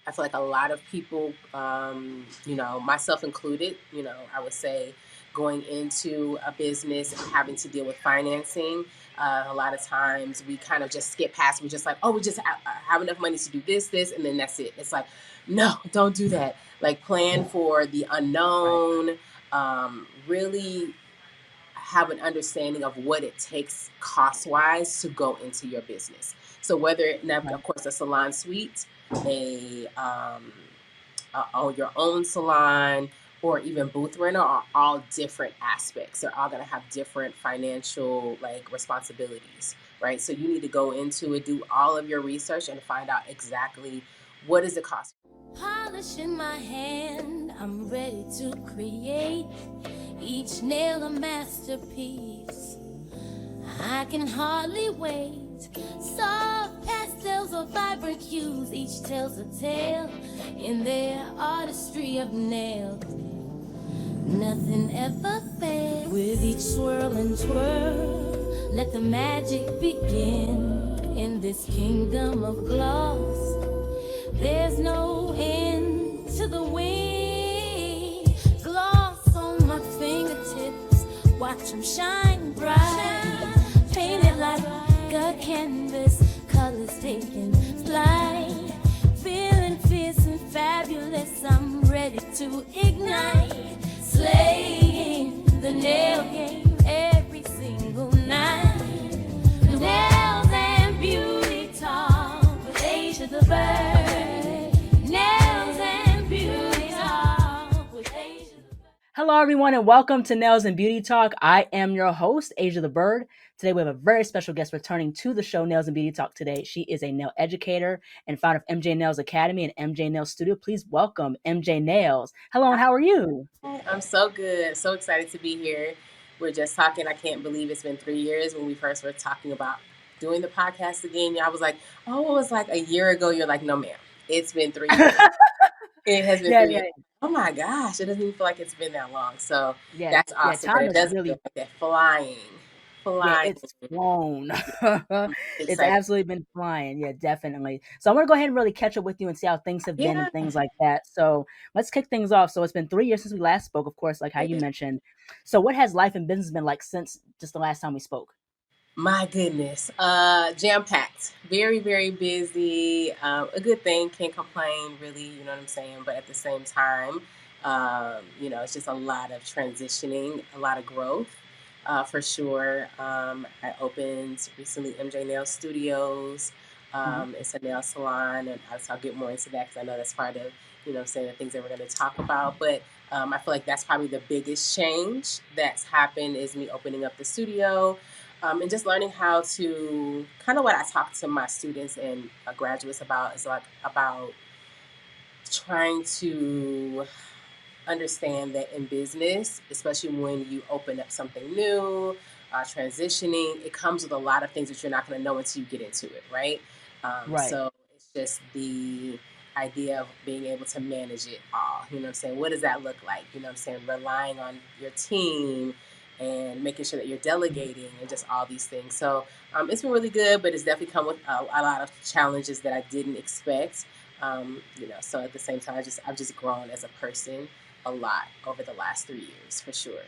I feel like a lot of people, myself included, I would say going into a business and having to deal with financing, a lot of times we kind of just skip past. We're just like, oh, we just have enough money to do this, and then that's it. It's like, no, don't do that. Like, plan for the Right. unknown. Really have an understanding of what it takes cost wise to go into your business. So whether now, Right. of course, a salon suite, a your own salon, or even booth rental are all different aspects. They're all going to have different financial like responsibilities, right? So you need to go into it, do all of your research, and find out exactly what is the cost. Polish in my hand, I'm ready to create each nail a masterpiece. I can hardly wait. Soft pastels or vibrant hues, each tells a tale in their artistry of nails. Nothing ever fails. With each swirl and twirl, let the magic begin in this kingdom of gloss. There's no end to the wind. Gloss on my fingertips, watch them shine bright. Painted like a canvas, colors taking flight. Feeling fierce and fabulous, I'm ready to ignite. Slaying the nail game every single night. Nails and beauty talk with Asia the bird. Nails and beauty talk with Asia the bird. Hello, everyone, and welcome to Nails and Beauty Talk. I am your host, Asia the Bird. Today, we have a very special guest returning to the show, Nails and Beauty Talk. Today, she is a nail educator and founder of MJNailz Academy and MJNailz Studio. Please welcome MJNailz. Hello, and how are you? I'm so good, so excited to be here. We're just talking. I can't believe it's been 3 years when we first were talking about doing the podcast again. I was like, oh, it was like a year ago. You're like, no, ma'am, it's been 3 years. It has been Yeah, 3 years. yeah, Oh my gosh, it doesn't even feel like it's been that long. So yeah, that's yeah. awesome. But Time it is does feel really, like that flying, yeah, flying. it's flown. It's Excited. absolutely been flying. Yeah, definitely. So I want to go ahead and really catch up with you and see how things have been Yeah. and things like that. So let's kick things off. So it's been 3 years since we last spoke, of course, like how you mentioned. So what has life and business been like since just the last time we spoke? My goodness. Jam packed. Very, very busy. A good thing. Can't complain, really. You know what I'm saying? But at the same time, it's just a lot of transitioning, a lot of growth, for sure. I opened recently MJNailz Studios. Hmm. It's a nail salon, and I'll get more into that because I know that's part of, saying the things that we're going to talk about. But I feel like that's probably the biggest change that's happened is me opening up the studio, and just learning how to kind of what I talk to my students and graduates about is like about trying to understand that in business, especially when you open up something new, transitioning, it comes with a lot of things that you're not going to know until you get into it, right? Right. So it's just the idea of being able to manage it all. You know what I'm saying? What does that look like? You know what I'm saying? Relying on your team and making sure that you're delegating and just all these things. So it's been really good, but it's definitely come with a lot of challenges that I didn't expect. So at the same time, I've just grown as a person a lot over the last 3 years for sure.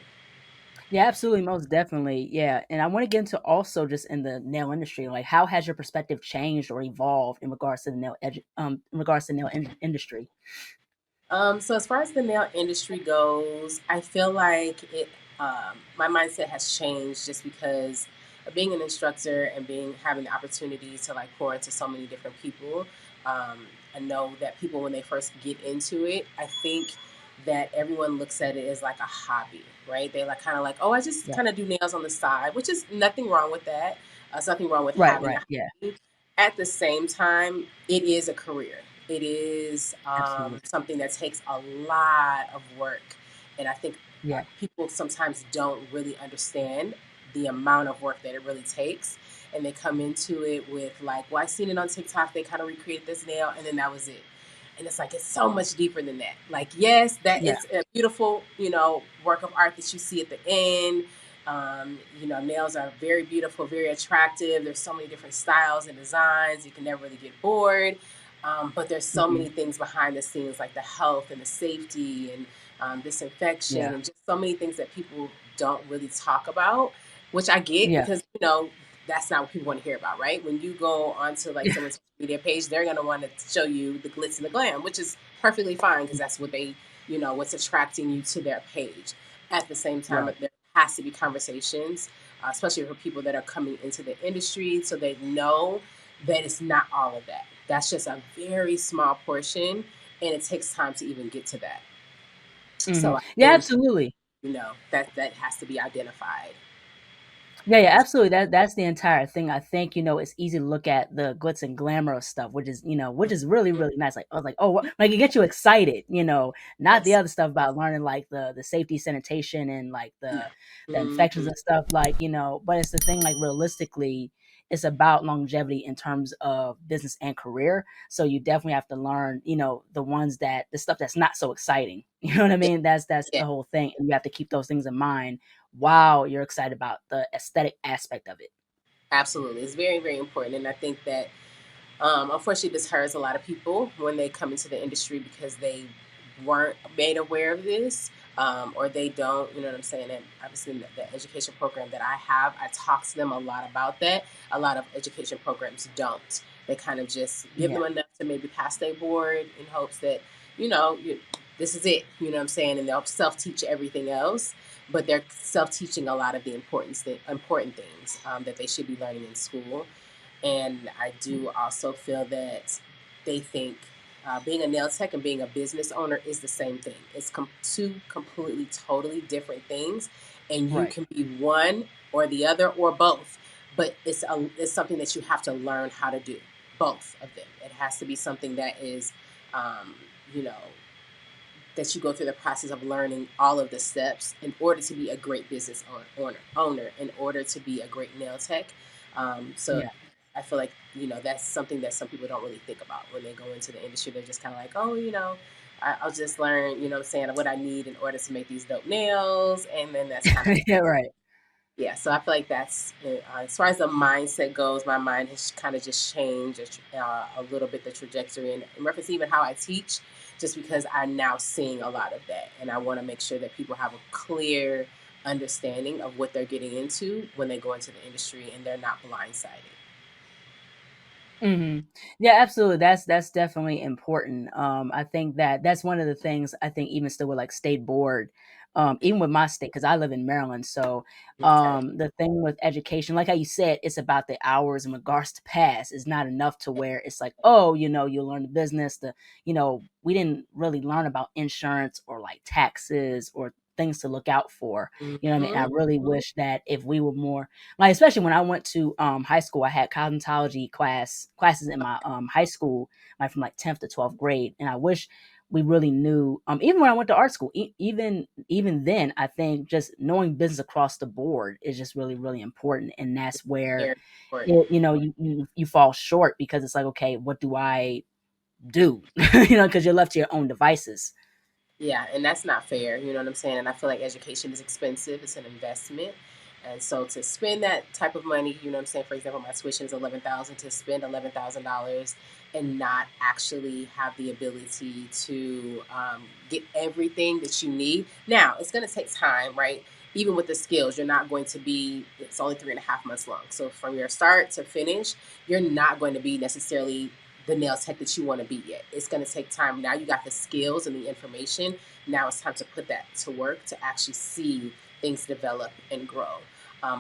Yeah, absolutely, most definitely. Yeah. And I want to get into also just in the nail industry, like how has your perspective changed or evolved in regards to the in regards to industry? So as far as the nail industry goes, I feel like my mindset has changed just because of being an instructor and being having the opportunity to like pour into so many different people. I know that people when they first get into it, I think that everyone looks at it as like a hobby, right? They like kind of like, oh, I just Yeah. kind of do nails on the side, which is nothing wrong with that. There's nothing wrong with Right, having a right. Yeah. hobby. At the same time, it is a career. It is Absolutely. something that takes a lot of work. And I think Yeah. people sometimes don't really understand the amount of work that it really takes. And they come into it with, like, well, I seen it on TikTok. They kind of recreated this nail, and then that was it. And it's like, it's so much deeper than that. Like, yes, that Yeah. is a beautiful, work of art that you see at the end. Nails are very beautiful, very attractive. There's so many different styles and designs. You can never really get bored. But there's so Hmm. many things behind the scenes, like the health and the safety and disinfection, Yeah. and just so many things that people don't really talk about, which I get Yeah. because that's not what people want to hear about, right? When you go onto like someone's social media page, they're gonna want to show you the glitz and the glam, which is perfectly fine because that's what they, what's attracting you to their page. At the same time, Right. there has to be conversations, especially for people that are coming into the industry, so they know that it's not all of that. That's just a very small portion, and it takes time to even get to that. Hmm. So I Yeah, think absolutely. that has to be identified. Yeah, yeah, absolutely. That's the entire thing. I think it's easy to look at the glitz and glamour of stuff, which is really really nice. Like I was like, oh, like it gets you excited, not the Yes. other stuff about learning like the safety, sanitation, and like the infections Mhm. and stuff. Like but it's the thing like realistically, it's about longevity in terms of business and career. So you definitely have to learn, the stuff that's not so exciting. You know what I Yeah, mean? That's yeah, the whole thing, and you have to keep those things in mind wow, you're excited about the aesthetic aspect of it. absolutely. It's very, very important, and I think that unfortunately, this hurts a lot of people when they come into the industry because they weren't made aware of this, or they don't, you know what I'm saying? And obviously, in the education program that I have, I talk to them a lot about that. A lot of education programs don't. They kind of just give Yeah, them enough to maybe pass their board in hopes that, you know, you, this is it, you know what I'm saying? And they'll self teach everything else, but they're self teaching a lot of the important things that they should be learning in school. And I do also feel that they think being a nail tech and being a business owner is the same thing. It's two completely, totally different things. And you right. can be one or the other or both. But it's something that you have to learn how to do, both of them. It has to be something that is, um, you know, that you go through the process of learning all of the steps in order to be a great business owner in order to be a great nail tech. So Yeah. I feel like that's something that some people don't really think about when they go into the industry. They're just kind of like, oh, I'll just learn, what I'm saying, what I need in order to make these dope nails, and then that's kind of Yeah, right. yeah, so I feel like that's as far as the mindset goes. My mind has kind of just changed a little bit the trajectory, and in reference to even how I teach, just because I'm now seeing a lot of that, and I want to make sure that people have a clear understanding of what they're getting into when they go into the industry, and they're not blindsided. Hmm. Yeah, absolutely. That's definitely important. I think that's one of the things I think even still with like state board, even with my state because I live in Maryland. So Okay. the thing with education, like how you said, it's about the hours in regards to pass is not enough to where it's like, oh, you'll learn the business. We didn't really learn about insurance or like taxes or things to look out for. You know what I mean? And I Mm-hmm. really wish that if we were more like especially when I went to high school, I had cosmetology classes in my high school, like from like 10th to 12th grade, and I wish we really knew. Even when I went to art school, even then, I think just knowing business across the board is just really really important, and that's where Very important. you fall short because it's like okay, what do I do? Because you're left to your own devices. Yeah, and that's not fair. You know what I'm saying? And I feel like education is expensive. It's an investment. And so to spend that type of money, you know what I'm saying? For example, my tuition is 11,000. To spend $11,000 and not actually have the ability to get everything that you need. Now, it's going to take time, right? Even with the skills, you're not going to be, it's only 3.5 months long. So from your start to finish, you're not going to be necessarily the nail tech that you want to be yet. It's going to take time. Now you got the skills and the information. Now it's time to put that to work to actually see things develop and grow.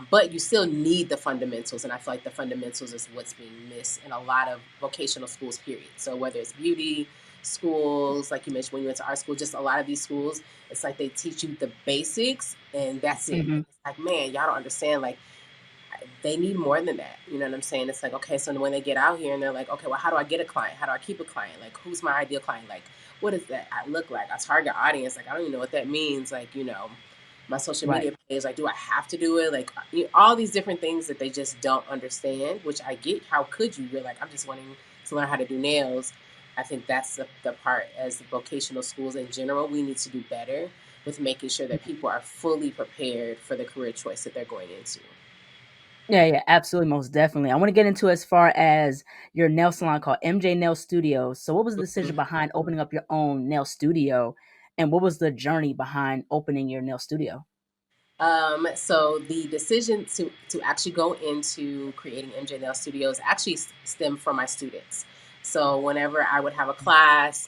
But you still need the fundamentals, and I feel like the fundamentals is what's being missed in a lot of vocational schools. Period. So whether it's beauty schools, like you mentioned when you went to art school, just a lot of these schools, it's like they teach you the basics and that's it. Hmm. And it's like, man, y'all don't understand. Like they need more than that. You know what I'm saying? It's like, okay, so when they get out here and they're like, okay, well, how do I get a client? How do I keep a client? Like, who's my ideal client? Like, what does that I look like? A target audience? Like, I don't even know what that means. Like, my social Right. media page, like, do I have to do it? Like, all these different things that they just don't understand, which I get. How could you? You're like, I'm just wanting to learn how to do nails. I think that's the part as the vocational schools in general, we need to do better with making sure that people are fully prepared for the career choice that they're going into. Yeah, absolutely, most definitely. I want to get into as far as your nail salon called MJNailz Studios. So, what was the decision behind opening up your own nail studio, and what was the journey behind opening your nail studio? So the decision to actually go into creating MJNailz Studios actually stemmed from my students. So whenever I would have a class,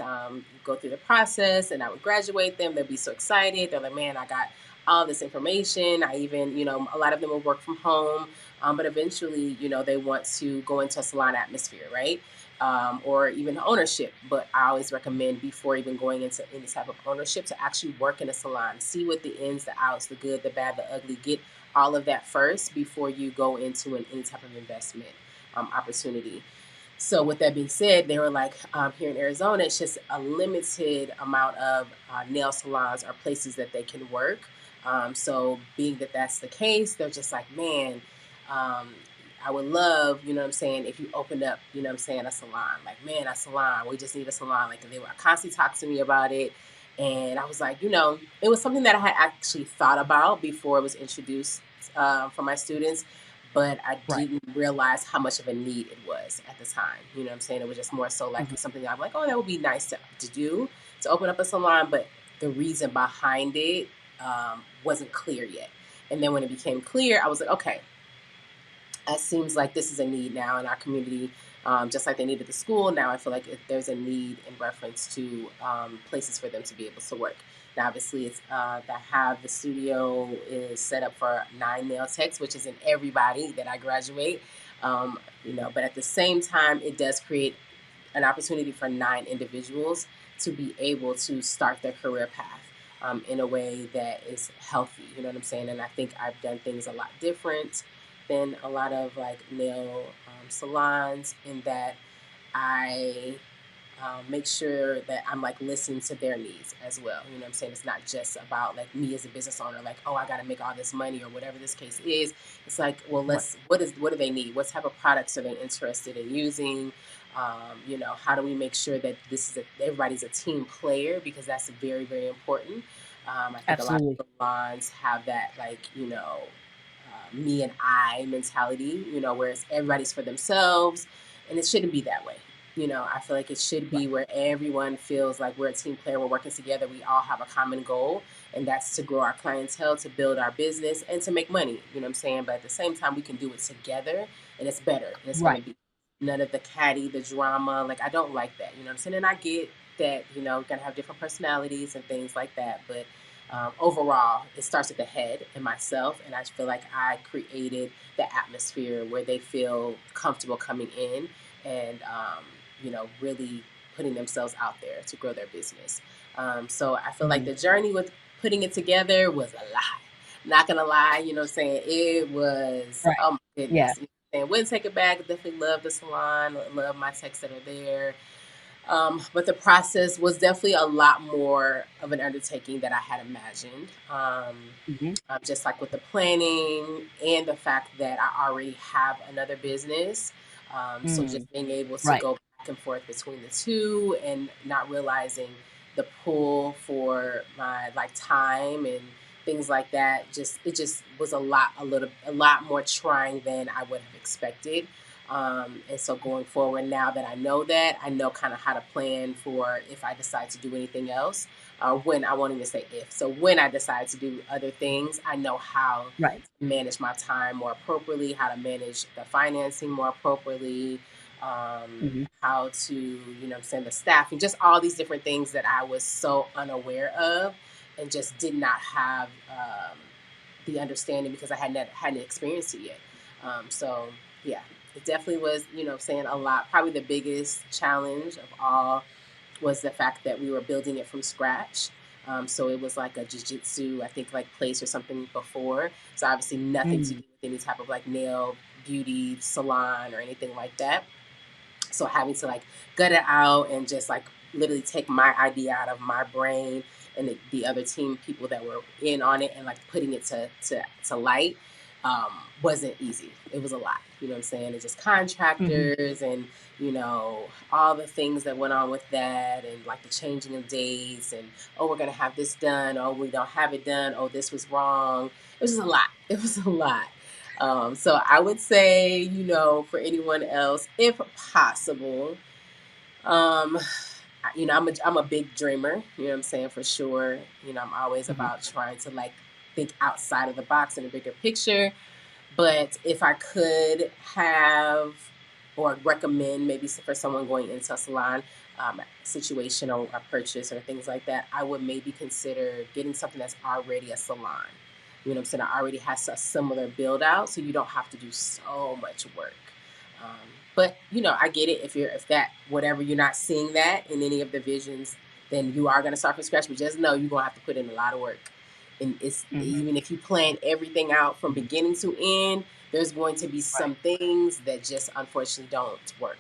go through the process, and I would graduate them, they'd be so excited. They're like, "Man, I got all this information." I even, a lot of them will work from home, but eventually, they want to go into a salon atmosphere, right? Or even ownership. But I always recommend before even going into any type of ownership to actually work in a salon, see what the ins, the outs, the good, the bad, the ugly, get all of that first before you go into any type of investment opportunity. So with that being said, they were like, here in Arizona, it's just a limited amount of nail salons or places that they can work. So being that that's the case, they're just like, man, um, I would love, you know what I'm saying, if you opened up, you know what I'm saying, a salon. Like, man, a salon, we just need a salon. Like, they were constantly talking to me about it. And I was like, it was something that I had actually thought about before it was introduced for my students, but I Right. didn't realize how much of a need it was at the time. You know what I'm saying? It was just more so like Mhm. something that I'm like, oh, that would be nice to do, to open up a salon. But the reason behind it wasn't clear yet. And then when it became clear, I was like, okay, it seems like this is a need now in our community, just like they needed the school. Now I feel like there's a need in reference to places for them to be able to work. Now, obviously, it's that have the studio is set up for 9 nail techs, which isn't everybody that I graduate. But at the same time, it does create an opportunity for 9 individuals to be able to start their career path in a way that is healthy. You know what I'm saying? And I think I've done things a lot different than a lot of like nail salons in that I make sure that I'm like listening to their needs as well. You know what I'm saying? It's not just about like me as a business owner, like, oh, I got to make all this money or whatever this case is. It's like, well, Right. what do they need? What type of products are they interested in using? How do we make sure that everybody's a team player, because that's very, very important. I think a lot Absolutely. of salons have that, like, me and I mentality, whereas everybody's for themselves, and it shouldn't be that way. I feel like it should Right. be where everyone feels like we're a team player, we're working together, we all have a common goal, and that's to grow our clientele, to build our business, and to make money. You know what I'm saying? But at the same time, we can do it together, and it's better, and it's going Right. to be none of the catty, the drama. Like, I don't like that. You know what I'm saying? And I get that, we're going to have different personalities and things like that, but overall, it starts at the head and myself, and I feel like I created the atmosphere where they feel comfortable coming in and really putting themselves out there to grow their business. So I feel like Mhm. the journey with putting it together was a lot. Not gonna lie, you know what I'm saying? It was, Right. oh my Yeah. goodness. And wouldn't take it back. Definitely love the salon, love my techs that are there. But the process was definitely a lot more of an undertaking that I had imagined. Mhm. Just like with the planning and the fact that I already have another business. So Mm. just being able to Right. go back and forth between the two and not realizing the pull for my like time and things like that. It just was a lot more trying than I would have expected. And so going forward, now that I know that, I know kind of how to plan for if I decide to do anything else, when I won't even say if. So when I decide to do other things, I know how Right. to manage my time more appropriately, how to manage the financing more appropriately, Mhm. how to, what I'm saying, the staffing, just all these different things that I was so unaware of and just did not have the understanding because I hadn't experienced it yet. So yeah, it definitely was, saying a lot. Probably the biggest challenge of all was the fact that we were building it from scratch. So it was like a jujitsu, I think, like place or something before. So obviously nothing to Mm. do with any type of like nail beauty salon or anything like that. So having to like gut it out and just like literally take my idea out of my brain and the other team people that were in on it and like putting it to light wasn't easy. It was a lot, you know what I'm saying? It's just Mhm. contractors and all the things that went on with that and like the changing of dates and oh, we're gonna have this done, oh, we don't have it done, oh, this was wrong. It was just a lot. It was a lot. So I would say, for anyone else, if possible, um, I'm a big dreamer. You know what I'm saying, for sure. I'm always Mhm. about trying to like think outside of the box in a bigger picture. But if I could have or recommend maybe for someone going into a salon situation or a purchase or things like that, I would maybe consider getting something that's already a salon. You know what I'm saying? It already has a similar build out, so you don't have to do so much work. Um, but I get it. If that whatever you're not seeing that in any of the visions, then you are going to start from scratch. But just know you're going to have to put in a lot of work, and it's Mhm. even if you plan everything out from beginning to end, there's going to be Right. some things that just unfortunately don't work.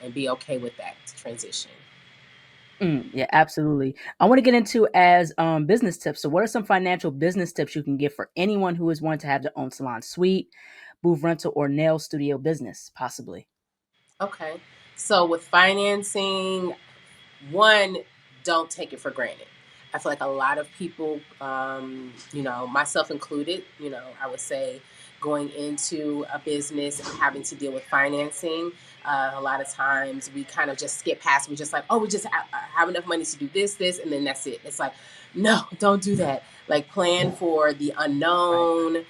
And be okay with that transition. Yeah, absolutely. I want to get into as business tips. So, what are some financial business tips you can give for anyone who is wanting to have their own salon suite, booth rental, or nail studio business, possibly? Okay. So with financing, one, don't take it for granted. I feel like a lot of people, myself included, I would say going into a business and having to deal with financing, a lot of times we kind of just skip past. We're just like, oh, we just have enough money to do this, and then that's it. It's like, no, don't do that. Like, plan for the Right. unknown.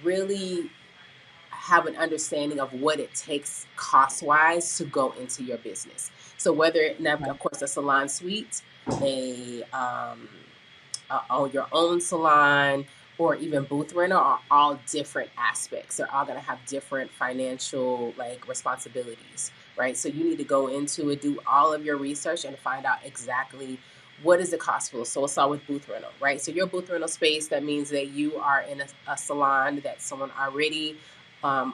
Really have an understanding of what it takes cost wise to go into your business. So whether now, Right. of course, a salon suite, own your own salon, or even booth rental are all different aspects. They're all going to have different financial like responsibilities, right? So you need to go into it, do all of your research, and find out exactly what is the cost for. So let's start with booth rental, right? So your booth rental space, that means that you are in a salon that someone already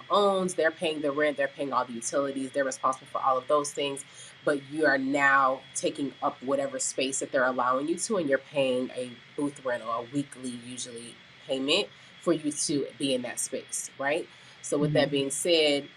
owns. They're paying the rent, they're paying all the utilities, they're responsible for all of those things, but you are now taking up whatever space that they're allowing you to, and you're paying a booth rental, a weekly usually payment for you to be in that space, right? So with Mhm. that being said,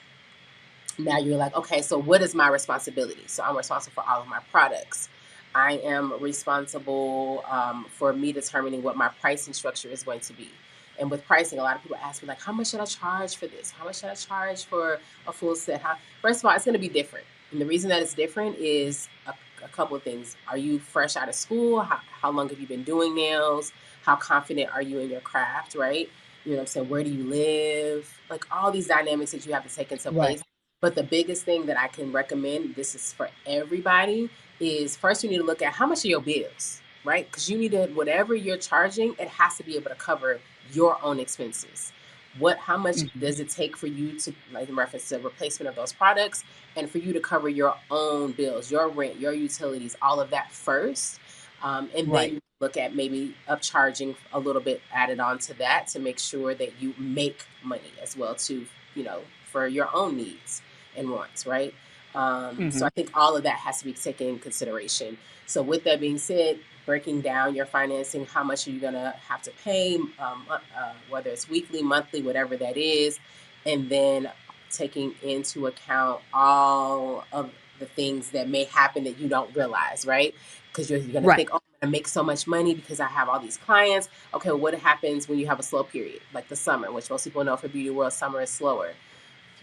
now you're like, okay, so what is my responsibility? So I'm responsible for all of my products. I am responsible for me determining what my pricing structure is going to be. And with pricing, a lot of people ask me like, how much should I charge for this? How much should I charge for a full set? First of all, it's going to be different. And the reason that it's different is a couple of things. Are you fresh out of school? How long have you been doing nails? How confident are you in your craft, right? You know what I'm saying? Where do you live? Like all these dynamics that you have to take into Right. place. But the biggest thing that I can recommend, this is for everybody, is first you need to look at how much are your bills, right? Because you need to, whatever you're charging, it has to be able to cover your own expenses. How much Mhm. does it take for you to, like in reference to replacement of those products, and for you to cover your own bills, your rent, your utilities, all of that first? And then Right. you look at maybe upcharging a little bit added on to that to make sure that you make money as well too, for your own needs and wants, right? So I Mhm. think all of that has to be taken in consideration. So with that being said, breaking down your financing, how much are you gonna have to pay, whether it's weekly, monthly, whatever that is, and then taking into account all of the things that may happen that you don't realize, right? Because you're gonna Right. think, oh, I'm gonna make so much money because I have all these clients. Okay, well, what happens when you have a slow period, like the summer, which most people know for beauty world, summer is slower.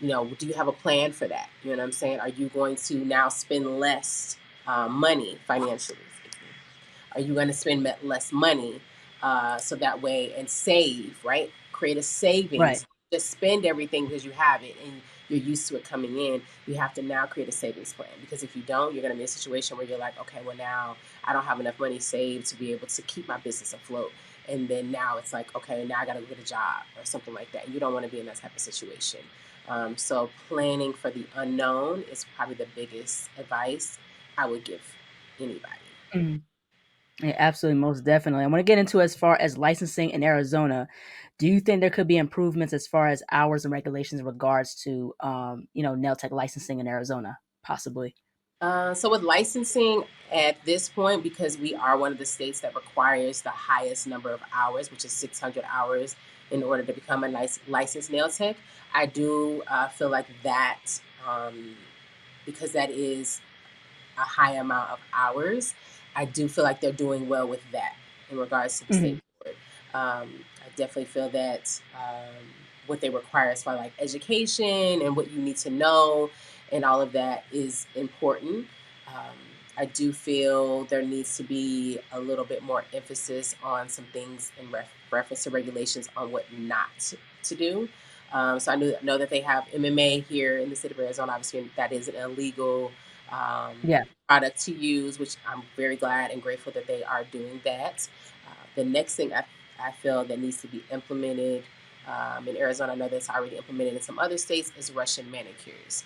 Do you have a plan for that? You know what I'm saying? Are you going to now spend less money financially? Are you going to spend less money so that way and save, right? Create a Right. savings. Just spend everything because you have it and you're used to it coming in. You have to now create a savings plan, because if you don't, you're going to be in a situation where you're like, okay, well, now I don't have enough money saved to be able to keep my business afloat. And then now it's like, okay, now I got to go get a job or something like that. And you don't want to be in that type of situation. So planning for the unknown is probably the biggest advice I would give anybody. Mhm. Yeah, absolutely, most definitely. I want to get into as far as licensing in Arizona. Do you think there could be improvements as far as hours and regulations in regards to, nail tech licensing in Arizona, possibly? So with licensing at this point, because we are one of the states that requires the highest number of hours, which is 600 hours, in order to become a nice licensed nail tech, I do feel like that, um, because that is a high amount of hours, I do feel like they're doing well with that in regards to the state Mhm. board. I definitely feel that what they require as far like education and what you need to know, and all of that is important. Um, I do feel there needs to be a little bit more emphasis on some things in reference to regulations on what not to do. So I know that they have MMA here in the state of Arizona. Obviously, that is an illegal Yeah. product to use, which I'm very glad and grateful that they are doing that. The next thing I feel that needs to be implemented in Arizona, I know that's already implemented in some other states, is Russian manicures.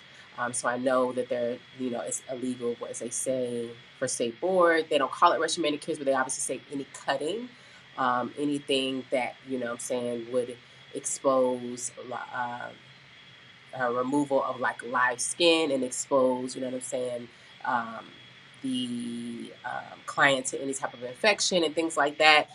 So I know that they're, it's illegal, as they say, for state board. They don't call it Russian manicures, but they obviously say any cutting, anything that, I'm saying would expose removal of like live skin and expose, what I'm saying, um, the client to any type of infection and things like that.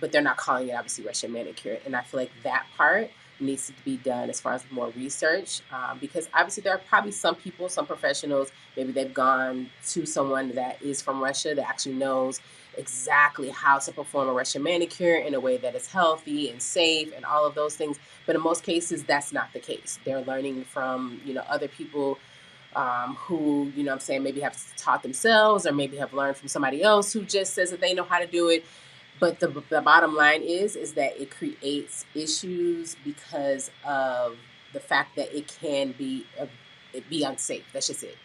But they're not calling it obviously Russian manicure. And I feel like that part needs to be done as far as more research, because obviously there are probably some people, some professionals, maybe they've gone to someone that is from Russia that actually knows exactly how to perform a Russian manicure in a way that is healthy and safe and all of those things. But in most cases, that's not the case. They're learning from, other people who, I'm saying, maybe have taught themselves or maybe have learned from somebody else who just says that they know how to do it. But the bottom line is that it creates issues because of the fact that it be unsafe. That's just it.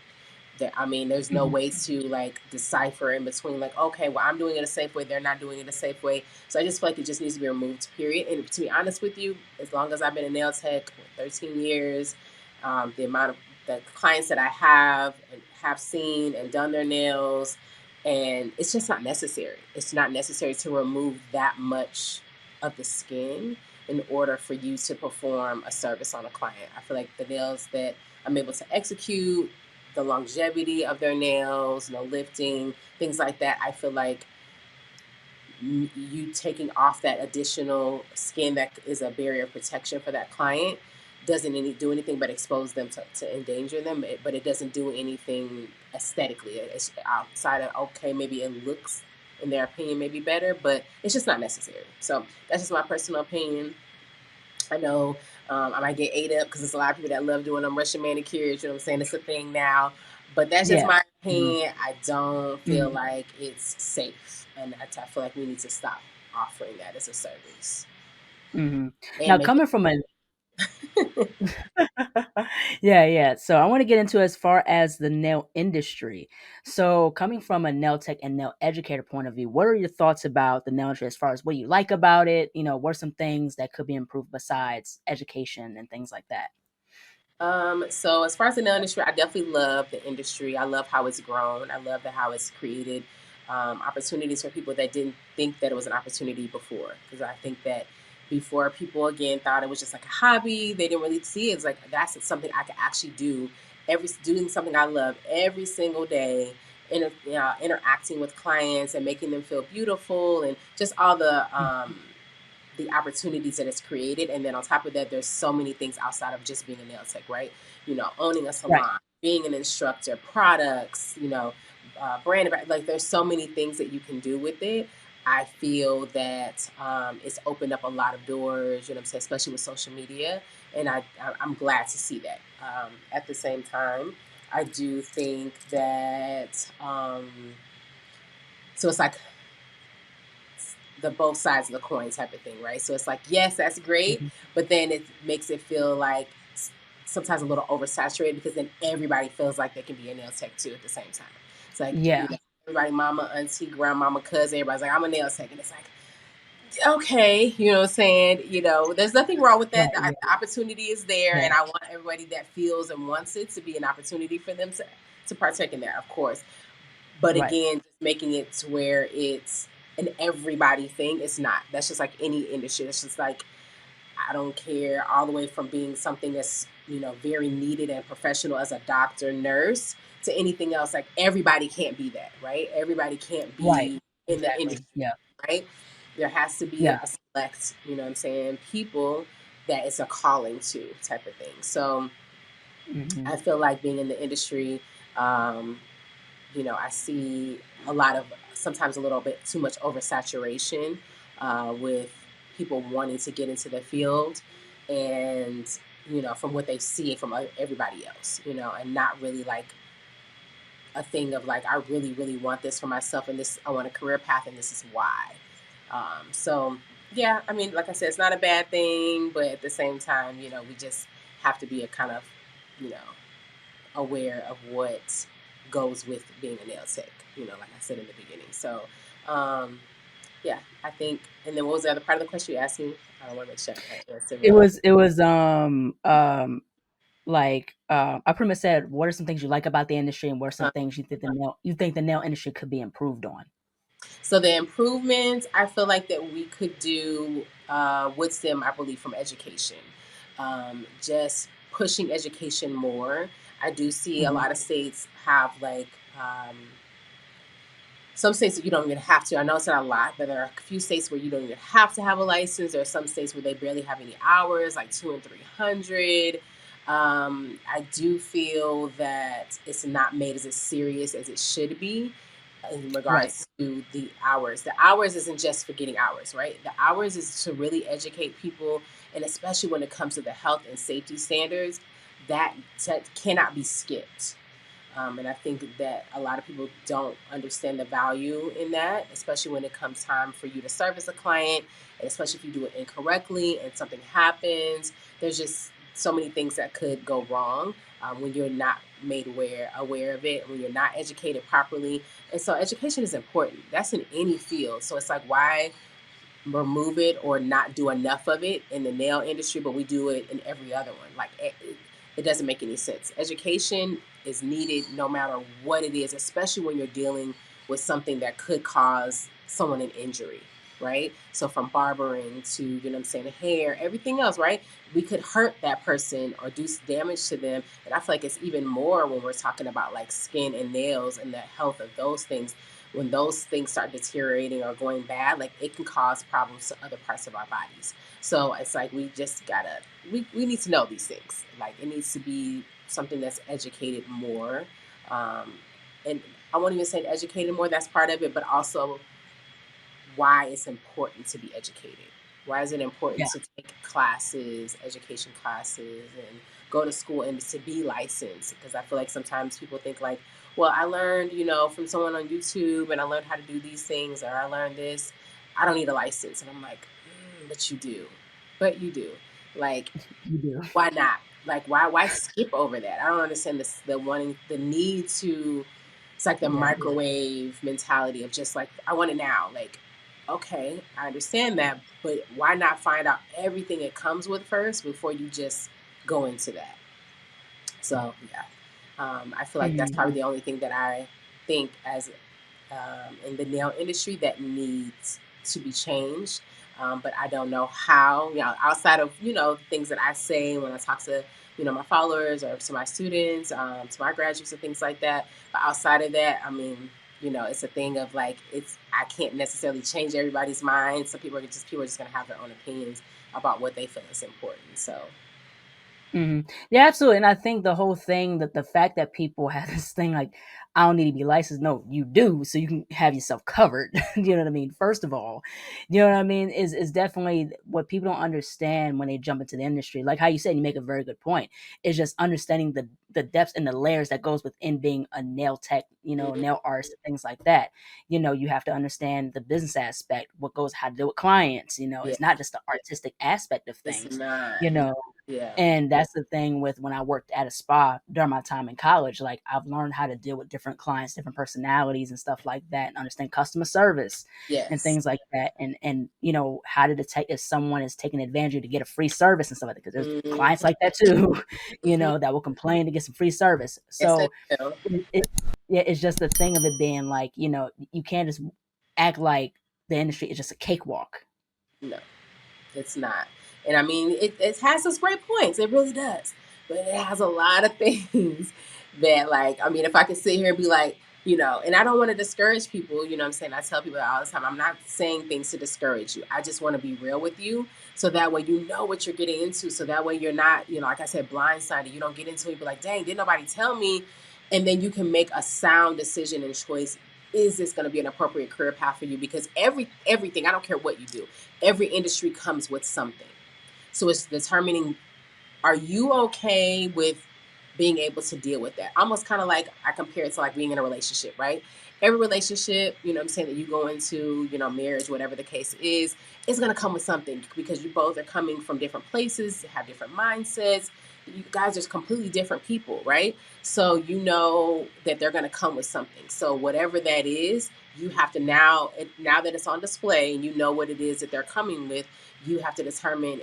There's no Mhm. way to like decipher in between, like, okay, well, I'm doing it a safe way, they're not doing it a safe way. So I just feel like it just needs to be removed, period. And to be honest with you, as long as I've been in nail tech, 13 years, the amount of the clients that I have and have seen and done their nails, and it's just not necessary. It's not necessary to remove that much of the skin in order for you to perform a service on a client. I feel like the nails that I'm able to execute, the longevity of their nails, lifting, things like that. I feel like you taking off that additional skin that is a barrier of protection for that client doesn't do anything but expose them to endanger them. But it doesn't do anything aesthetically. It's outside of, okay, maybe it looks, in their opinion, maybe better, but it's just not necessary. So that's just my personal opinion. I know I might get ate up because there's a lot of people that love doing them Russian manicures. You know what I'm saying? It's a thing now. But that's just Yeah. my Mhm. opinion. I don't feel Mhm. like it's safe. And I feel like we need to stop offering that as a service Mhm. and Now make it. coming from a yeah, yeah. So I want to get into as far as the nail industry. So coming from a nail tech and nail educator point of view, what are your thoughts about the nail industry as far as what you like about it? What are some things that could be improved besides education and things like that? So as far as the nail industry, I definitely love the industry. I love how it's grown. I love how it's created opportunities for people that didn't think that it was an opportunity before. Because I think that before, people again thought it was just like a hobby. They didn't really see it. It's like that's something I could actually do, doing something I love every single day. Interacting with clients and making them feel beautiful, and just all the opportunities that it's created. And then on top of that, there's so many things outside of just being a nail tech, right? Owning a Right. salon, being an instructor, products, brand, like there's so many things that you can do with it. I feel that it's opened up a lot of doors, you know what I'm saying, especially with social media. And I'm glad to see that. At the same time, I do think that, so it's like the both sides of the coin type of thing, right? So it's like, yes, that's great, Mhm. but then it makes it feel like sometimes a little oversaturated because then everybody feels like they can be a nail tech too at the same time. It's like, Yeah. everybody, mama, auntie, grandmama, cousin, everybody's like, I'm a nail tech. And it's like, okay, you know what I'm saying? There's nothing wrong with Right. that. Yeah. The opportunity is there, Yeah. and I want everybody that feels and wants it to be an opportunity for them to partake in that, of course. But Right. again, just making it to where it's an everybody thing. It's not. That's just like any industry. It's just like, I don't care, all the way from being something that's, very needed and professional as a doctor, nurse, to anything else. Like, everybody can't be that, right? Everybody can't Right. be in the Exactly. industry, Yeah. right? There has to be Yeah. a select, what I'm saying, people that it's a calling to type of thing. So Mhm. I feel like being in the industry, um, I see a lot of, sometimes a little bit too much oversaturation with people wanting to get into the field. and, from what they see from everybody else, and not really like a thing of like, I really, really want this for myself, and this, I want a career path, and this is why. So yeah, I mean, like I said, it's not a bad thing, but at the same time, we just have to be a kind of, you know, aware of what goes with being a nail tech, like I said in the beginning. So, yeah, I think, and then what was the other part of the question you asked me? I don't want to make sure I answered It it. was like I pretty much said what are some things you like about the industry and what are some things you think the nail industry could be improved on. So the improvements I feel like that we could do would stem, I believe, from education. Just pushing education more. I do see a Mhm. lot of states have like some states that you don't even have to. I know it's not a lot, but there are a few states where you don't even have to have a license. There are some states where they barely have any hours, like 200 and 300. I do feel that it's not made as serious as it should be in Right. regards to the hours. The hours isn't just for getting hours, right? The hours is to really educate people, and especially when it comes to the health and safety standards, that cannot be skipped. And I think that a lot of people don't understand the value in that, especially when it comes time for you to service a client, and especially if you do it incorrectly and something happens. There's just so many things that could go wrong when you're not made aware of it, when you're not educated properly. And so education is important. That's in any field. So it's like, why remove it or not do enough of it in the nail industry, but we do it in every other one? Like it doesn't make any sense. Education is needed no matter what it is, especially when you're dealing with something that could cause someone an injury, right? So from barbering to, I'm saying, hair, everything else, right? We could hurt that person or do damage to them. And I feel like it's even more when we're talking about like skin and nails and the health of those things. When those things start deteriorating or going bad, like it can cause problems to other parts of our bodies. So it's like we just gotta we need to know these things. Like it needs to be something that's educated more. And I won't even say educated more, that's part of it, but also why it's important to be educated. Why is it important Yeah. to take classes, education classes, and go to school and to be licensed? Because I feel like sometimes people think like, well, I learned, from someone on YouTube and I learned how to do these things, or I learned this. I don't need a license. And I'm like, but you do. But you do. Like, You do. why not? Like, why skip over that? I don't understand this, the wanting, the need to. It's like the Yeah. microwave mentality of just like, I want it now. Like, okay, I understand that, but why not find out everything it comes with first before you just go into that? So yeah, I feel like that's Mhm. probably the only thing that I think as in the nail industry that needs to be changed. But I don't know how, outside of, things that I say when I talk to, my followers or to my students, to my graduates and things like that. But outside of that, I mean, it's a thing of like, I can't necessarily change everybody's mind. Some people are just going to have their own opinions about what they feel is important. So, Yeah, absolutely. And I think the whole thing that the fact that people have this thing like, I don't need to be licensed. No, you do, so you can have yourself covered. You know what I mean? First of all, you know what I mean is definitely what people don't understand when they jump into the industry. Like how you said, you make a very good point. It's just understanding the depths and the layers that goes within being a nail tech, mhm, nail artist, things like that. You have to understand the business aspect, what goes, how to deal with clients. yeah, It's not just the artistic aspect of it's things. not. You know, Yeah. and that's the thing with when I worked at a spa during my time in college. Like I've learned how to deal with different clients, different personalities and stuff like that, and understand customer service and Yes. things like that. And how to detect if someone is taking advantage of you to get a free service and stuff like that. Because there's clients Mhm, like that too, mhm. that will complain to get some free service. Yes, they So do. yeah, it's just the thing of it being like, you can't just act like the industry is just a cakewalk. No. It's not. And I mean, it has its great points. It really does. But it has a lot of things that, like, I mean, if I could sit here and be like, and I don't want to discourage people, what I'm saying? I tell people that all the time. I'm not saying things to discourage you. I just want to be real with you. So that way you know what you're getting into. So that way you're not, like I said, blindsided. You don't get into it and be like, dang, didn't nobody tell me? And then you can make a sound decision and choice. Is this going to be an appropriate career path for you? Because everything, I don't care what you do, every industry comes with something. So it's determining, are you okay with being able to deal with that? Almost kind of like I compare it to like being in a relationship, right? Every relationship, you know what I'm saying, that you go into, you know, marriage, whatever the case is going to come with something because you both are coming from different places, have different mindsets. You guys are completely different people, right? So you know that they're going to come with something. So whatever that is, you have to now that it's on display and you know what it is that they're coming with, you have to determine,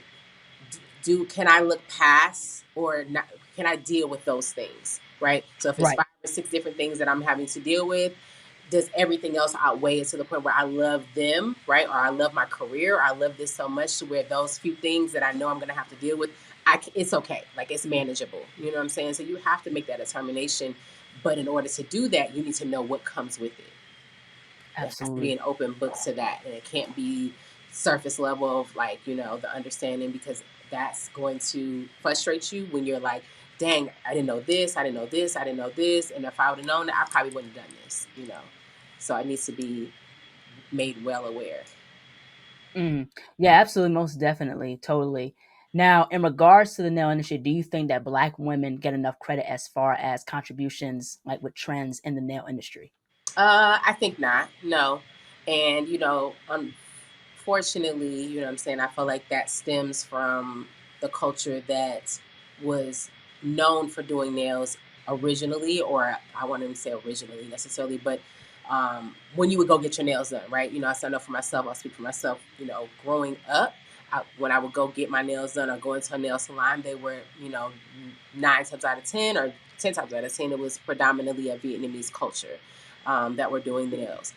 can I look past or not, can I deal with those things, right? So if it's Right. 5 or 6 different things that I'm having to deal with, does everything else outweigh it to the point where I love them, right? Or I love my career, or I love this so much to where those few things that I know I'm going to have to deal with, it's okay, like it's manageable. You know what I'm saying? So you have to make that determination, but in order to do that, you need to know what comes with it. It has to be Absolutely. an open book to that, and it can't be surface level of like, you know, the understanding, because that's going to frustrate you when you're like, dang, I didn't know this, I didn't know this, I didn't know this, and if I would have known that, I probably wouldn't have done this, you know. So it needs to be made well aware. Mm. Yeah, absolutely, most definitely, totally. Now, in regards to the nail industry, do you think that Black women get enough credit as far as contributions, like with trends in the nail industry? I think not. No. And, you know, unfortunately, you know what I'm saying, I feel like that stems from the culture that was known for doing nails originally, or I wouldn't even say originally necessarily, but when you would go get your nails done, right? You know, I stand up for myself, I'll speak for myself, you know, growing up. When I would go get my nails done or go into a nail salon, they were, you know, 9 times out of 10 or 10 times out of 10, it was predominantly a Vietnamese culture that were doing the nails.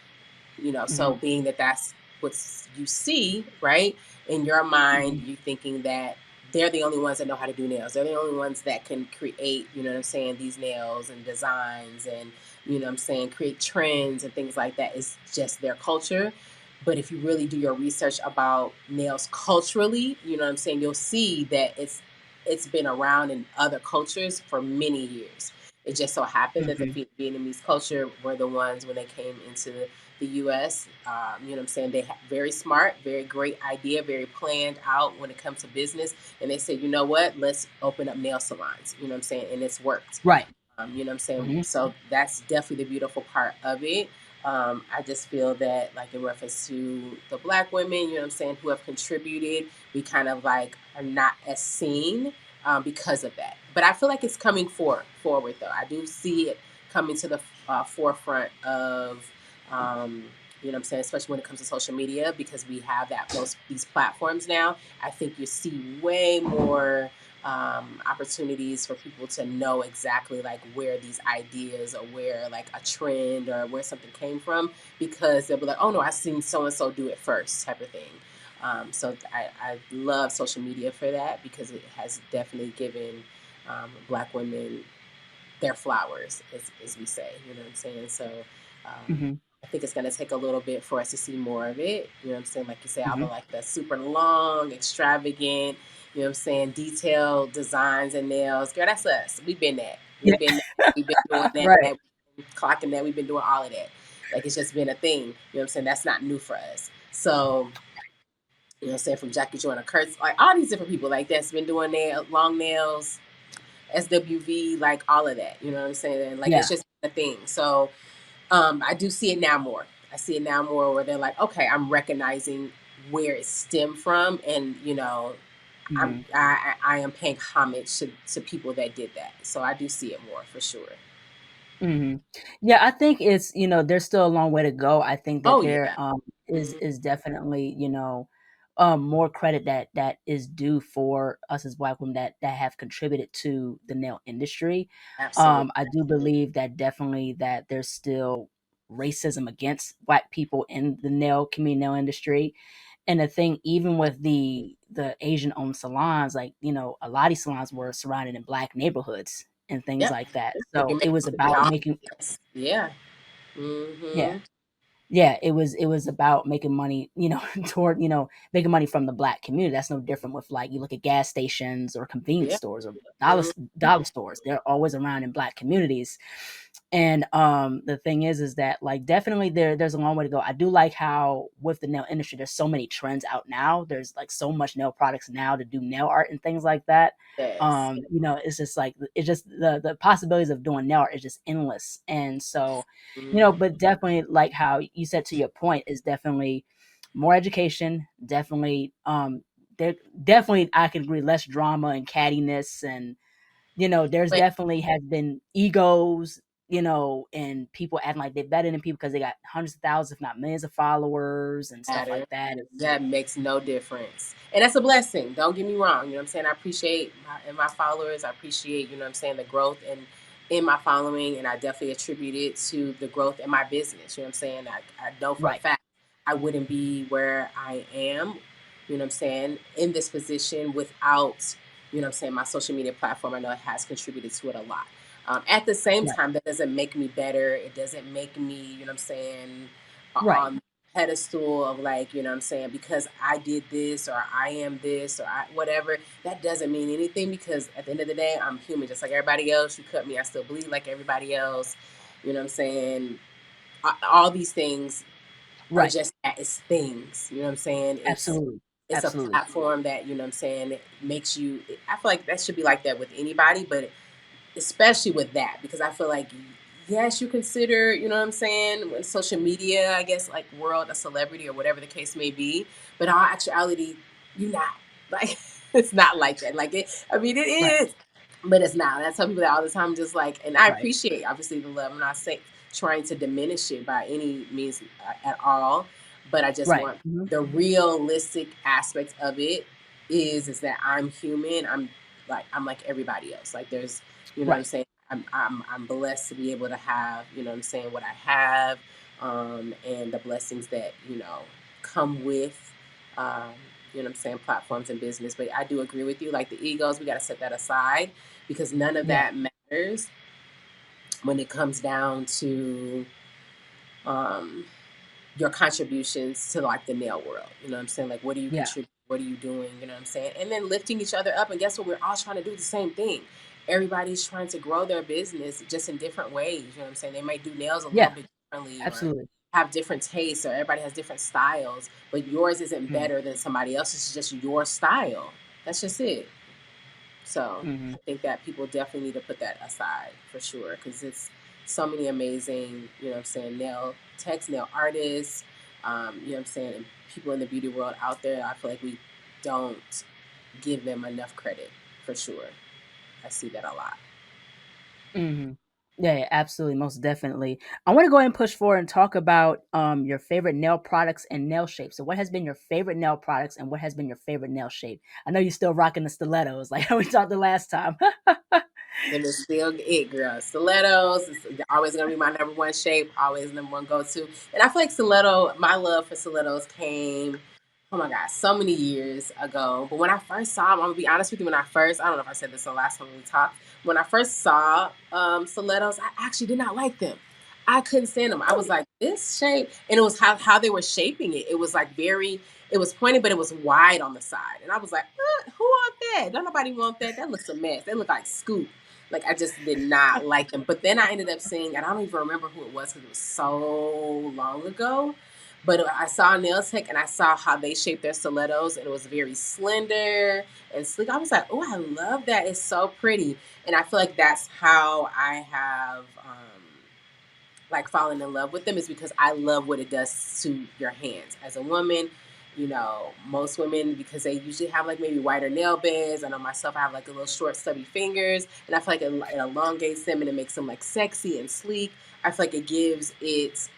You know, so Hmm. being that that's what you see, right, in your mind, Hmm. you thinking that they're the only ones that know how to do nails. They're the only ones that can create, you know what I'm saying, these nails and designs and, you know what I'm saying, create trends and things like that. It's just their culture. But if you really do your research about nails culturally, you know what I'm saying, you'll see that it's been around in other cultures for many years. It just so happened that Hmm. the Vietnamese culture were the ones when they came into the U.S. You know what I'm saying? They very smart, very great idea, very planned out when it comes to business. And they said, you know what? Let's open up nail salons. You know what I'm saying? And it's worked. Right. You know what I'm saying? Hmm. So that's definitely the beautiful part of it. I just feel that, like in reference to the Black women, you know what I'm saying, who have contributed, we kind of like are not as seen because of that. But I feel like it's coming forward though. I do see it coming to the forefront of, um, you know what I'm saying, especially when it comes to social media, because we have these platforms now. I think you see way more opportunities for people to know exactly like where these ideas or where like a trend or where something came from, because they'll be like, oh no, I seen so and so do it first, type of thing. So I love social media for that, because it has definitely given Black women their flowers, as we say. You know what I'm saying? So Hmm. I think it's going to take a little bit for us to see more of it. You know what I'm saying? Like you say, all the Hmm. like the super long, extravagant, you know what I'm saying, detailed designs and nails. Girl, that's us. We've been that. Yeah. We've been that. We've been doing that. Right. We've been clocking that. We've been doing all of that. Like it's just been a thing. You know what I'm saying? That's not new for us. So, you know what I'm saying, from Jackie Joyner Kurtz, like all these different people like that's been doing long nails, SWV, like all of that. You know what I'm saying? Like Yeah. it's just a thing. So I do see it now more. I see it now more where they're like, okay, I'm recognizing where it stemmed from, and you know, Hmm. I am paying homage to people that did that. So I do see it more for sure. Hmm. Yeah, I think it's, there's still a long way to go. I think that Oh there yeah. is Hmm. is definitely, more credit that is due for us as Black women that have contributed to the nail industry. Absolutely. I do believe that definitely that there's still racism against Black people in the nail community, nail industry. And the thing, even with the Asian owned salons, like, a lot of these salons were surrounded in Black neighborhoods and things Yep. like that. If you So make it was it about all, making, yes. Yeah. yeah. Hmm. yeah, it was about making money, toward, making money from the black community. That's no different with, like, you look at gas stations or convenience Yeah. stores or Mhm. dollar stores. They're always around in black communities. And the thing is that, like, definitely there's a long way to go. I do like how with the nail industry there's so many trends out now. There's like so much nail products now to do nail art and things like that. Yes. It's just like, it's just the possibilities of doing nail art is just endless. And so, Mhm. but definitely, like how you said, to your point, is definitely more education, definitely, there definitely, I can agree, less drama and cattiness. And there's But definitely has been egos, and people acting like they're better than people because they got hundreds of thousands, if not millions, of followers and stuff matter. like that. It's That makes no difference. And that's a blessing. Don't get me wrong. You know what I'm saying? I appreciate my followers. I appreciate, you know what I'm saying, the growth in my following. And I definitely attribute it to the growth in my business. You know what I'm saying? I know for a right, fact I wouldn't be where I am, you know what I'm saying, in this position without, you know what I'm saying, my social media platform. I know it has contributed to it a lot. At the same right, time, that doesn't make me better. It doesn't make me, you know what I'm saying, right, on pedestal of, like, you know what I'm saying, because I did this or I am this or whatever. That doesn't mean anything, because at the end of the day, I'm human just like everybody else. You cut me, I still bleed like everybody else. You know what I'm saying? All these things are right. just that. It's things. You know what I'm saying? Absolutely, It's a absolutely. platform that, you know what I'm saying, it makes you. I feel like that should be like that with anybody, but especially with that, because I feel like, yes, you consider, you know what I'm saying, with social media, I guess, like, world, a celebrity or whatever the case may be, but in all actuality, you're not. Like, it's not like that. Like, I mean, it Right, is, but it's not. And I tell people that all the time, just like, and I right, appreciate obviously the love. I'm not saying trying to diminish it by any means at all, but I just right. want the realistic aspect of it is that I'm human. I'm like everybody else. Like, there's, you know what I'm Right, saying? I'm blessed to be able to have, you know what I'm saying, what I have, and the blessings that, come with, um, you know what I'm saying, platforms and business. But I do agree with you. Like, the egos, we got to set that aside, because none of yeah, that matters when it comes down to, um, your contributions to, like, the nail world. You know what I'm saying? Like, what do you yeah, contribute? What are you doing? You know what I'm saying? And then lifting each other up. And guess what? We're all trying to do the same thing. Everybody's trying to grow their business just in different ways. You know what I'm saying? They might do nails a little yeah, bit differently, or absolutely. have different tastes, or everybody has different styles, but yours isn't Mhm, better than somebody else's. It's just your style. That's just it. So mhm. I think that people definitely need to put that aside for sure, because it's so many amazing, you know what I'm saying, nail techs, nail artists, you know what I'm saying, and people in the beauty world out there. I feel like we don't give them enough credit for sure. I see that a lot. Mhm. Yeah, yeah, absolutely, most definitely. I want to go ahead and push forward and talk about your favorite nail products and nail shapes. So, what has been your favorite nail products, and what has been your favorite nail shape? I know you're still rocking the stilettos, like how we talked the last time. Them is still it, girl. Stilettos is always gonna be my number one shape, always number one go to. And I feel like stiletto, my love for stilettos came, oh my god, so many years ago. But when I first saw them, I'm gonna be honest with you, I don't know if I said this the last time we talked. When I first saw stilettos, I actually did not like them. I couldn't stand them. I was like, this shape, and it was how they were shaping it. It was like very, it was pointy, but it was wide on the side. And I was like, who want that? Don't nobody want that. That looks a mess. They look like scoop. Like, I just did not like them. But then I ended up seeing, and I don't even remember who it was because it was so long ago. But I saw Nails Tech, and I saw how they shaped their stilettos, and it was very slender and sleek. I was like, oh, I love that. It's so pretty. And I feel like that's how I have, like, falling in love with them, is because I love what it does to your hands. As a woman, most women, because they usually have like maybe wider nail beds. I know myself, I have like a little short, stubby fingers, and I feel like it elongates them and it makes them like sexy and sleek. I feel like it gives it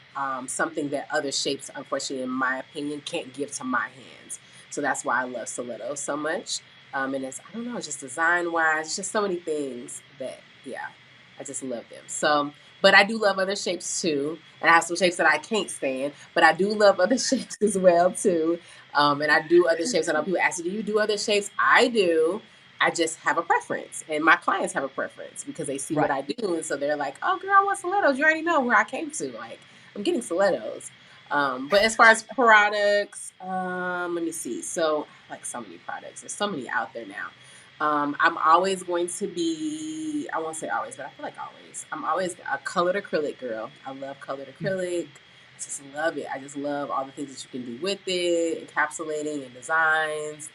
something that other shapes, unfortunately, in my opinion, can't give to my hands. So that's why I love stilettos so much. And it's, I don't know, just design wise, just so many things that, yeah, I just love them. So, but I do love other shapes too, and I have some shapes that I can't stand. But I do love other shapes as well too, and I do other shapes. I know people ask me, "Do you do other shapes?" I do. I just have a preference, and my clients have a preference because they see what Right. I do, and so they're like, "Oh, girl, I want stilettos." You already know where I came to. Like, I'm getting stilettos. But as far as products, let me see. So, like so many products, there's so many out there now. I'm always going to be, I won't say always, but I feel like always. I'm always a colored acrylic girl. I love colored acrylic. I just love it. I just love all the things that you can do with it, encapsulating and designs.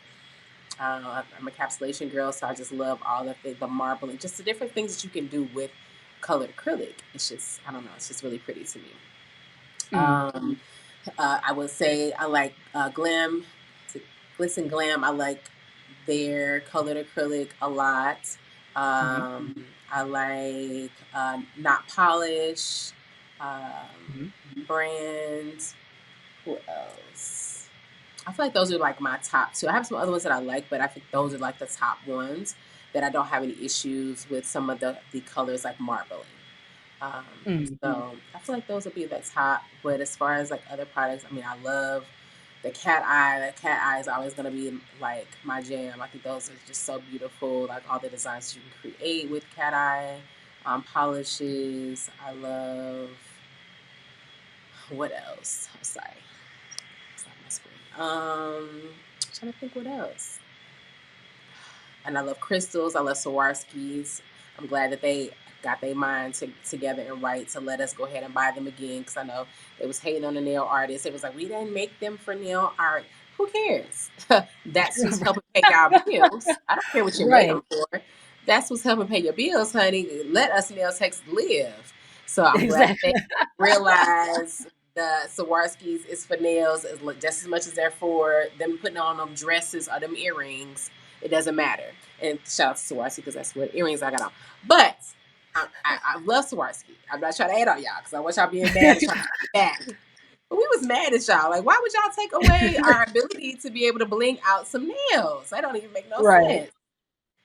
I'm a encapsulation girl, so I just love all the marbling, just the different things that you can do with colored acrylic. It's just, I don't know, it's just really pretty to me. Um, I would say I like Glam, Glitz and Glam. I like their colored acrylic a lot. I like Not Polish brand. Who else? I feel like those are like my top two. I have some other ones that I like, but I think those are like the top ones that I don't have any issues with some of the colors like marbling. So I feel like those would be the top. But as far as like other products, I mean, I love the cat eye. The cat eye is always gonna be like my jam. I think those are just so beautiful. Like all the designs you can create with cat eye, polishes. I love. What else? I'm sorry. It's not my screen. Trying to think what else. And I love crystals. I love Swarovskis. I'm glad that they got their mind together and right to let us go ahead and buy them again. Because I know they was hating on the nail artists. It was like, we didn't make them for nail art. Who cares? That's who's helping pay our bills. I don't care what you made Right. them for. That's what's helping pay your bills, honey. Let us nail techs live. So I'm glad that they Exactly. realize the Swarovskis is for nails just as much as they're for them putting on them dresses or them earrings. It doesn't matter. And shout out to Swarovski because that's what earrings I got on. But I love Swarovski. I'm not trying to hate on y'all because I want y'all being mad and trying to get back. But we was mad at y'all. Like, why would y'all take away our ability to be able to bling out some nails? That don't even make no Right. sense.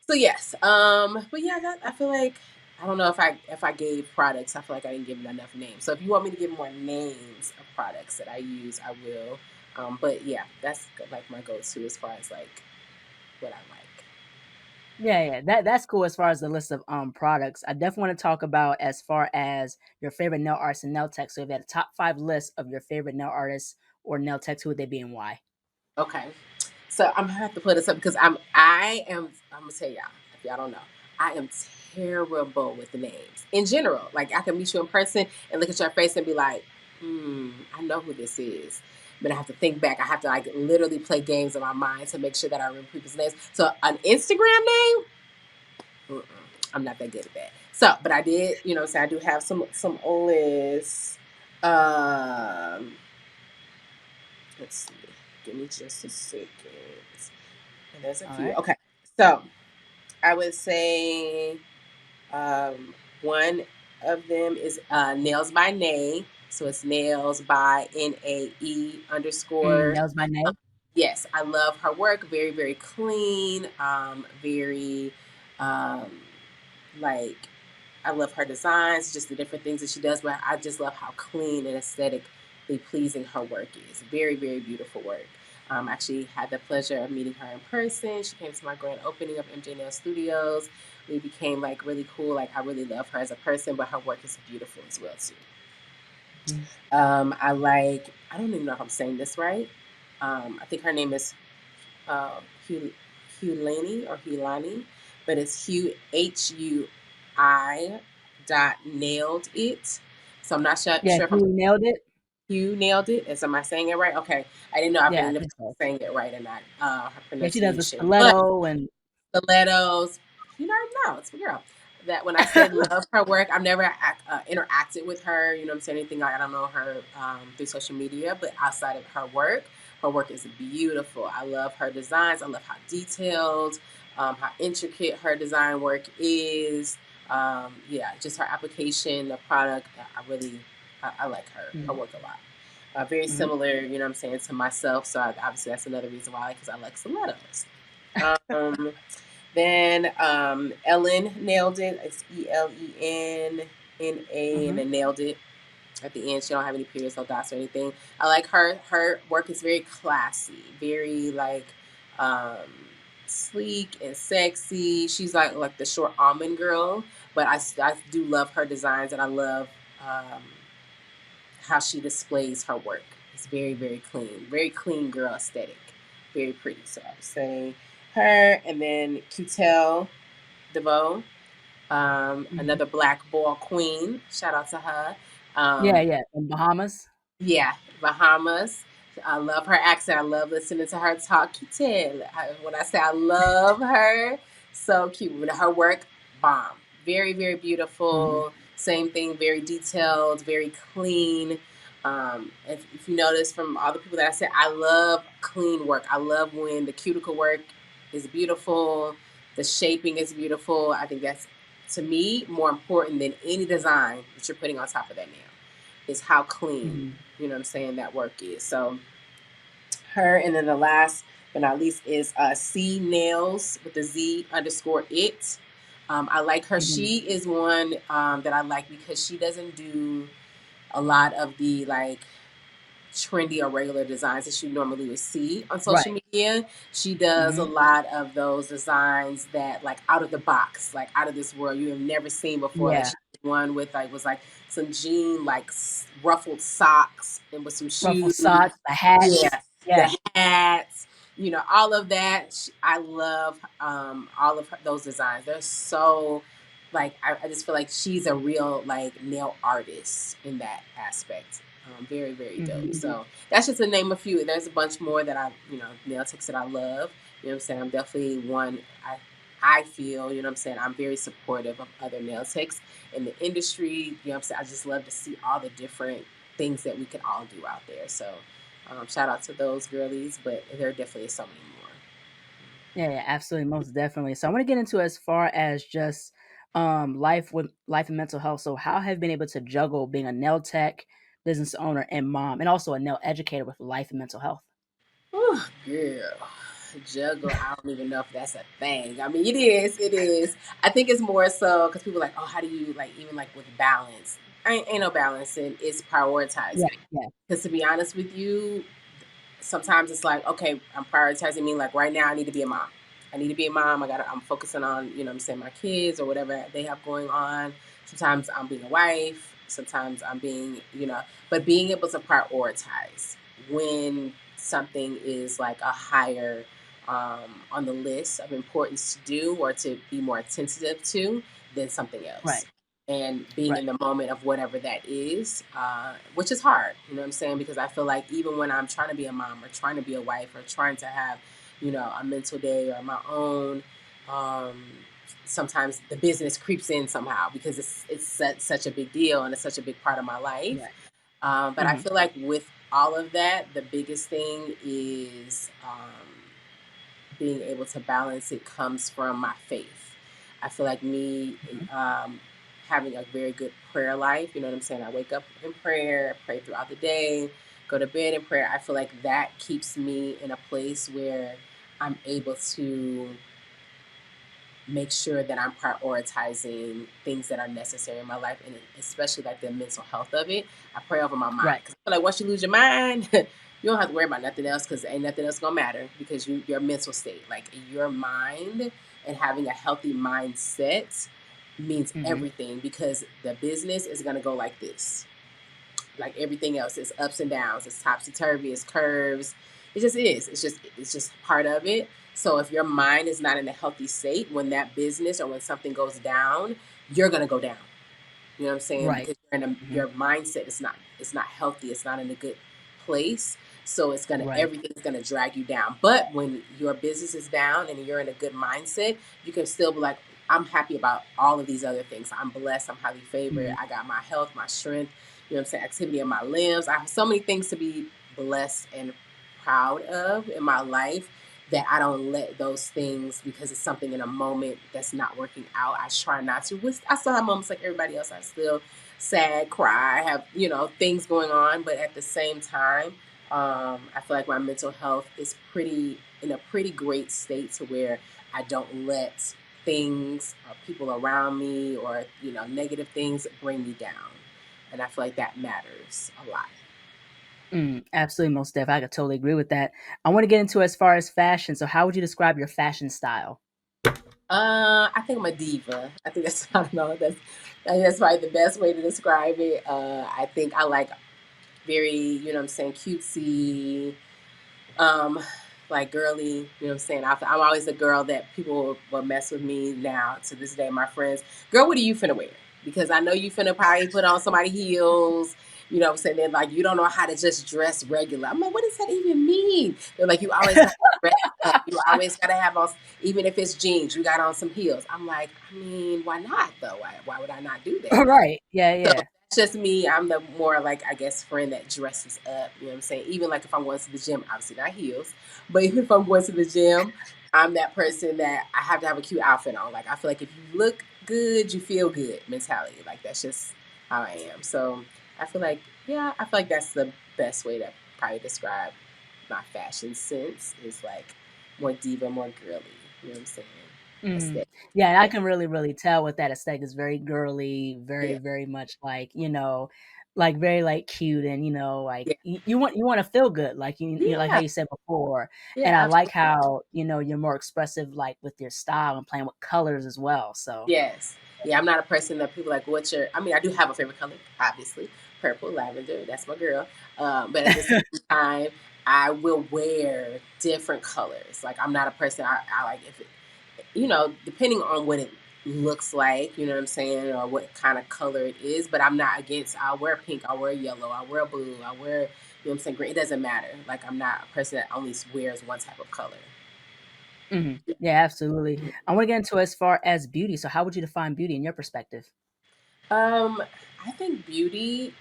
So yes, but yeah, I feel like I don't know if I gave products. I feel like I didn't give it enough names. So if you want me to give more names of products that I use, I will. But yeah, that's like my go-to as far as like what I like. Yeah. That's cool as far as the list of products. I definitely want to talk about as far as your favorite nail artists and nail techs. So if you had a top 5 list of your favorite nail artists or nail techs, who would they be and why? Okay. So I'm gonna have to put this up because I'm gonna tell y'all if y'all don't know, I am terrible with the names in general. Like I can meet you in person and look at your face and be like, I know who this is. But I have to think back. I have to like literally play games in my mind to make sure that I remember people's names. So an Instagram name, mm-mm, I'm not that good at that. So, but I did, so I do have some lists. Um, let's see. Give me just a second. And there's a All few. right. Okay. So I would say um, one of them is Nails by Nay. So it's Nails by Nae underscore. Nails by Nay. Yes, I love her work. Very, very clean. Very um, like I love her designs, just the different things that she does. But I just love how clean and aesthetically pleasing her work is. Very, very beautiful work. Actually had the pleasure of meeting her in person. She came to my grand opening of MJNailz Studios. We became like really cool. Like I really love her as a person, but her work is beautiful as well too. I like. I don't even know if I'm saying this right. I think her name is Hugh Hulani or Hulani, but it's Hui dot nailed it. So I'm not Yeah, sure if I'm you nailed it. Hugh nailed it. Am I saying it right? Okay, I didn't know Yeah, I if think I so. was saying it right or not. Her Yeah, she does a pronunciation, but stiletto and stilettos. You never know. It's a girl. That when I said love her work, I've never interacted with her. You know what I'm saying? Anything like I don't know her through social media, but outside of her work is beautiful. I love her designs. I love how detailed, how intricate her design work is. Yeah, just her application, the product. I like her Mhm, work a lot. Very mhm. similar, you know what I'm saying, to myself. So obviously that's another reason why, because I like stilettos. Um, then Ellen nailed it. It's ELENNA, and Mhm. then nailed it at the end. She don't have any periods, no dots or anything. I like her. Her work is very classy, very like um, sleek and sexy. She's like the short almond girl, but I do love her designs, and I love um, how she displays her work. It's very clean girl aesthetic, very pretty. So I would say her, and then Cutel DeVoe, Mhm. another black ball queen. Shout out to her. Yeah, Um, yeah, in Bahamas. yeah, Bahamas. I love her accent. I love listening to her talk. Cutel. When I say I love her, so cute. Her work, bomb. Very Mhm. beautiful. Same thing, very detailed, very clean. If you notice from all the people that I said, I love clean work. I love when the cuticle work is beautiful, the shaping is beautiful. I think that's, to me, more important than any design that you're putting on top of that nail is how clean, Mhm. you know what I'm saying, that work is. So her, and then the last but not least is C Nails with the Z underscore it. I like her. Mhm. She is one that I like because she doesn't do a lot of the like trendy or regular designs that you normally would see on social Right. media. She does a Mhm. lot of those designs that like out of the box, like out of this world you have never seen before. Like Yeah. she did one with like was like some jean like ruffled socks and with some Ruffled shoes. socks, the hats. Yeah, Yeah. the hats, all of that. I love all of those designs. They're so like I just feel like she's a real like nail artist in that aspect. Very dope. Mhm. So that's just to name a few. There's a bunch more that nail techs that I love. You know what I'm saying? I'm definitely one. I feel, you know what I'm saying, I'm very supportive of other nail techs in the industry. You know what I'm saying? I just love to see all the different things that we can all do out there. So shout out to those girlies, but there definitely is so many more. Yeah, yeah, absolutely, most definitely. So I want to get into as far as just life and mental health. So how have you been able to juggle being a nail tech, business owner, and mom, and also a nail educator with life and mental health? Whew, girl, juggle. I don't even know if that's a thing. I mean, it is. It is. I think it's more so because people are like, oh, how do you like even like with balance? Ain't no balance, and it's Yeah, prioritizing. yeah. Because to be honest with you, sometimes it's like, okay, I'm prioritizing me. Like right now, I need to be a mom. I need to be a mom. I'm focusing on, what I'm saying, my kids or whatever they have going on. Sometimes I'm being a wife. Sometimes I'm being, but being able to prioritize when something is like a higher on the list of importance to do or to be more attentive to than something else, Right, and being right. in the moment of whatever that is, which is hard, you know what I'm saying? Because I feel like even when I'm trying to be a mom or trying to be a wife or trying to have, a mental day or my own, um, sometimes the business creeps in somehow because it's such a big deal and it's such a big part of my life. Right. But I Mhm. feel like with all of that, the biggest thing is being able to balance it comes from my faith. I feel like me Mhm. having a very good prayer life, you know what I'm saying? I wake up in prayer, pray throughout the day, go to bed in prayer. I feel like that keeps me in a place where I'm able to make sure that I'm prioritizing things that are necessary in my life, and especially like the mental health of it. I pray over my mind Right. because I feel like once you lose your mind, you don't have to worry about nothing else because ain't nothing else gonna matter because your mental state, like your mind, and having a healthy mindset means Mhm. everything because the business is gonna go like this, like everything else. It's ups and downs, it's topsy turvy, it's curves. It just is. It's just part of it. So if your mind is not in a healthy state, when that business or when something goes down, you're gonna go down. You know what I'm saying? Right. Because Mhm. your mindset is not healthy. It's not in a good place. So Right. everything's gonna drag you down. But when your business is down and you're in a good mindset, you can still be like, I'm happy about all of these other things. I'm blessed. I'm highly favored. Mhm. I got my health, my strength. You know what I'm saying? Activity of my limbs. I have so many things to be blessed and proud of in my life that I don't let those things because it's something in a moment that's not working out. I try not to. I still have moments like everybody else. I still sad, cry, have, things going on. But at the same time, I feel like my mental health is in a pretty great state to where I don't let things or people around me or, negative things bring me down. And I feel like that matters a lot. Absolutely, most def. I could totally agree with that. I want to get into as far as fashion. So, how would you describe your fashion style? I think I'm a diva. I think that's I don't know. I think that's probably the best way to describe it. I think I like. very, cutesy, um, like girly, I'm always the girl that people will mess with me now to this day. My friends, girl, what are you finna wear? Because I know you finna probably put on somebody heels. Saying they're like, you don't know how to just dress regular. I'm like, what does that even mean? They're like, you always got to dress up. You always got to have on, even if it's jeans, you got on some heels. I'm like, I mean, why not though? Why would I not do that? Right. Yeah, So yeah. that's just me. I'm the more like, I guess, friend that dresses up. You know what I'm saying? Even like if I'm going to the gym, obviously not heels, but even if I'm going to the gym, I'm that person that I have to have a cute outfit on. Like I feel like if you look good, you feel good mentality. Like that's just how I am. So I feel like, yeah, I feel like that's the best way to probably describe my fashion sense is like more diva, more girly. You know what I'm saying? Mhm. Aesthetic. Yeah, and I can really, really tell with that aesthetic is very girly, very, Yeah. very much like, like very like cute and like Yeah. you want to feel good, like you like how Yeah. you said before. Yeah. And I like Absolutely. how, you're more expressive like with your style and playing with colors as well. So Yes. Yeah, I'm not a person that people like, what's your, I mean, I do have a favorite color, obviously. Purple, lavender, that's my girl. But at the same time, I will wear different colors. Like, I'm not a person, I like, if it, depending on what it looks like, you know what I'm saying, or what kind of color it is. But I'm not against, I'll wear pink, I'll wear yellow, I'll wear blue, I'll wear, what I'm saying, green. It doesn't matter. Like, I'm not a person that only wears one type of color. yeah, absolutely. I want to get into as far as beauty. So how would you define beauty in your perspective? Um, I think beauty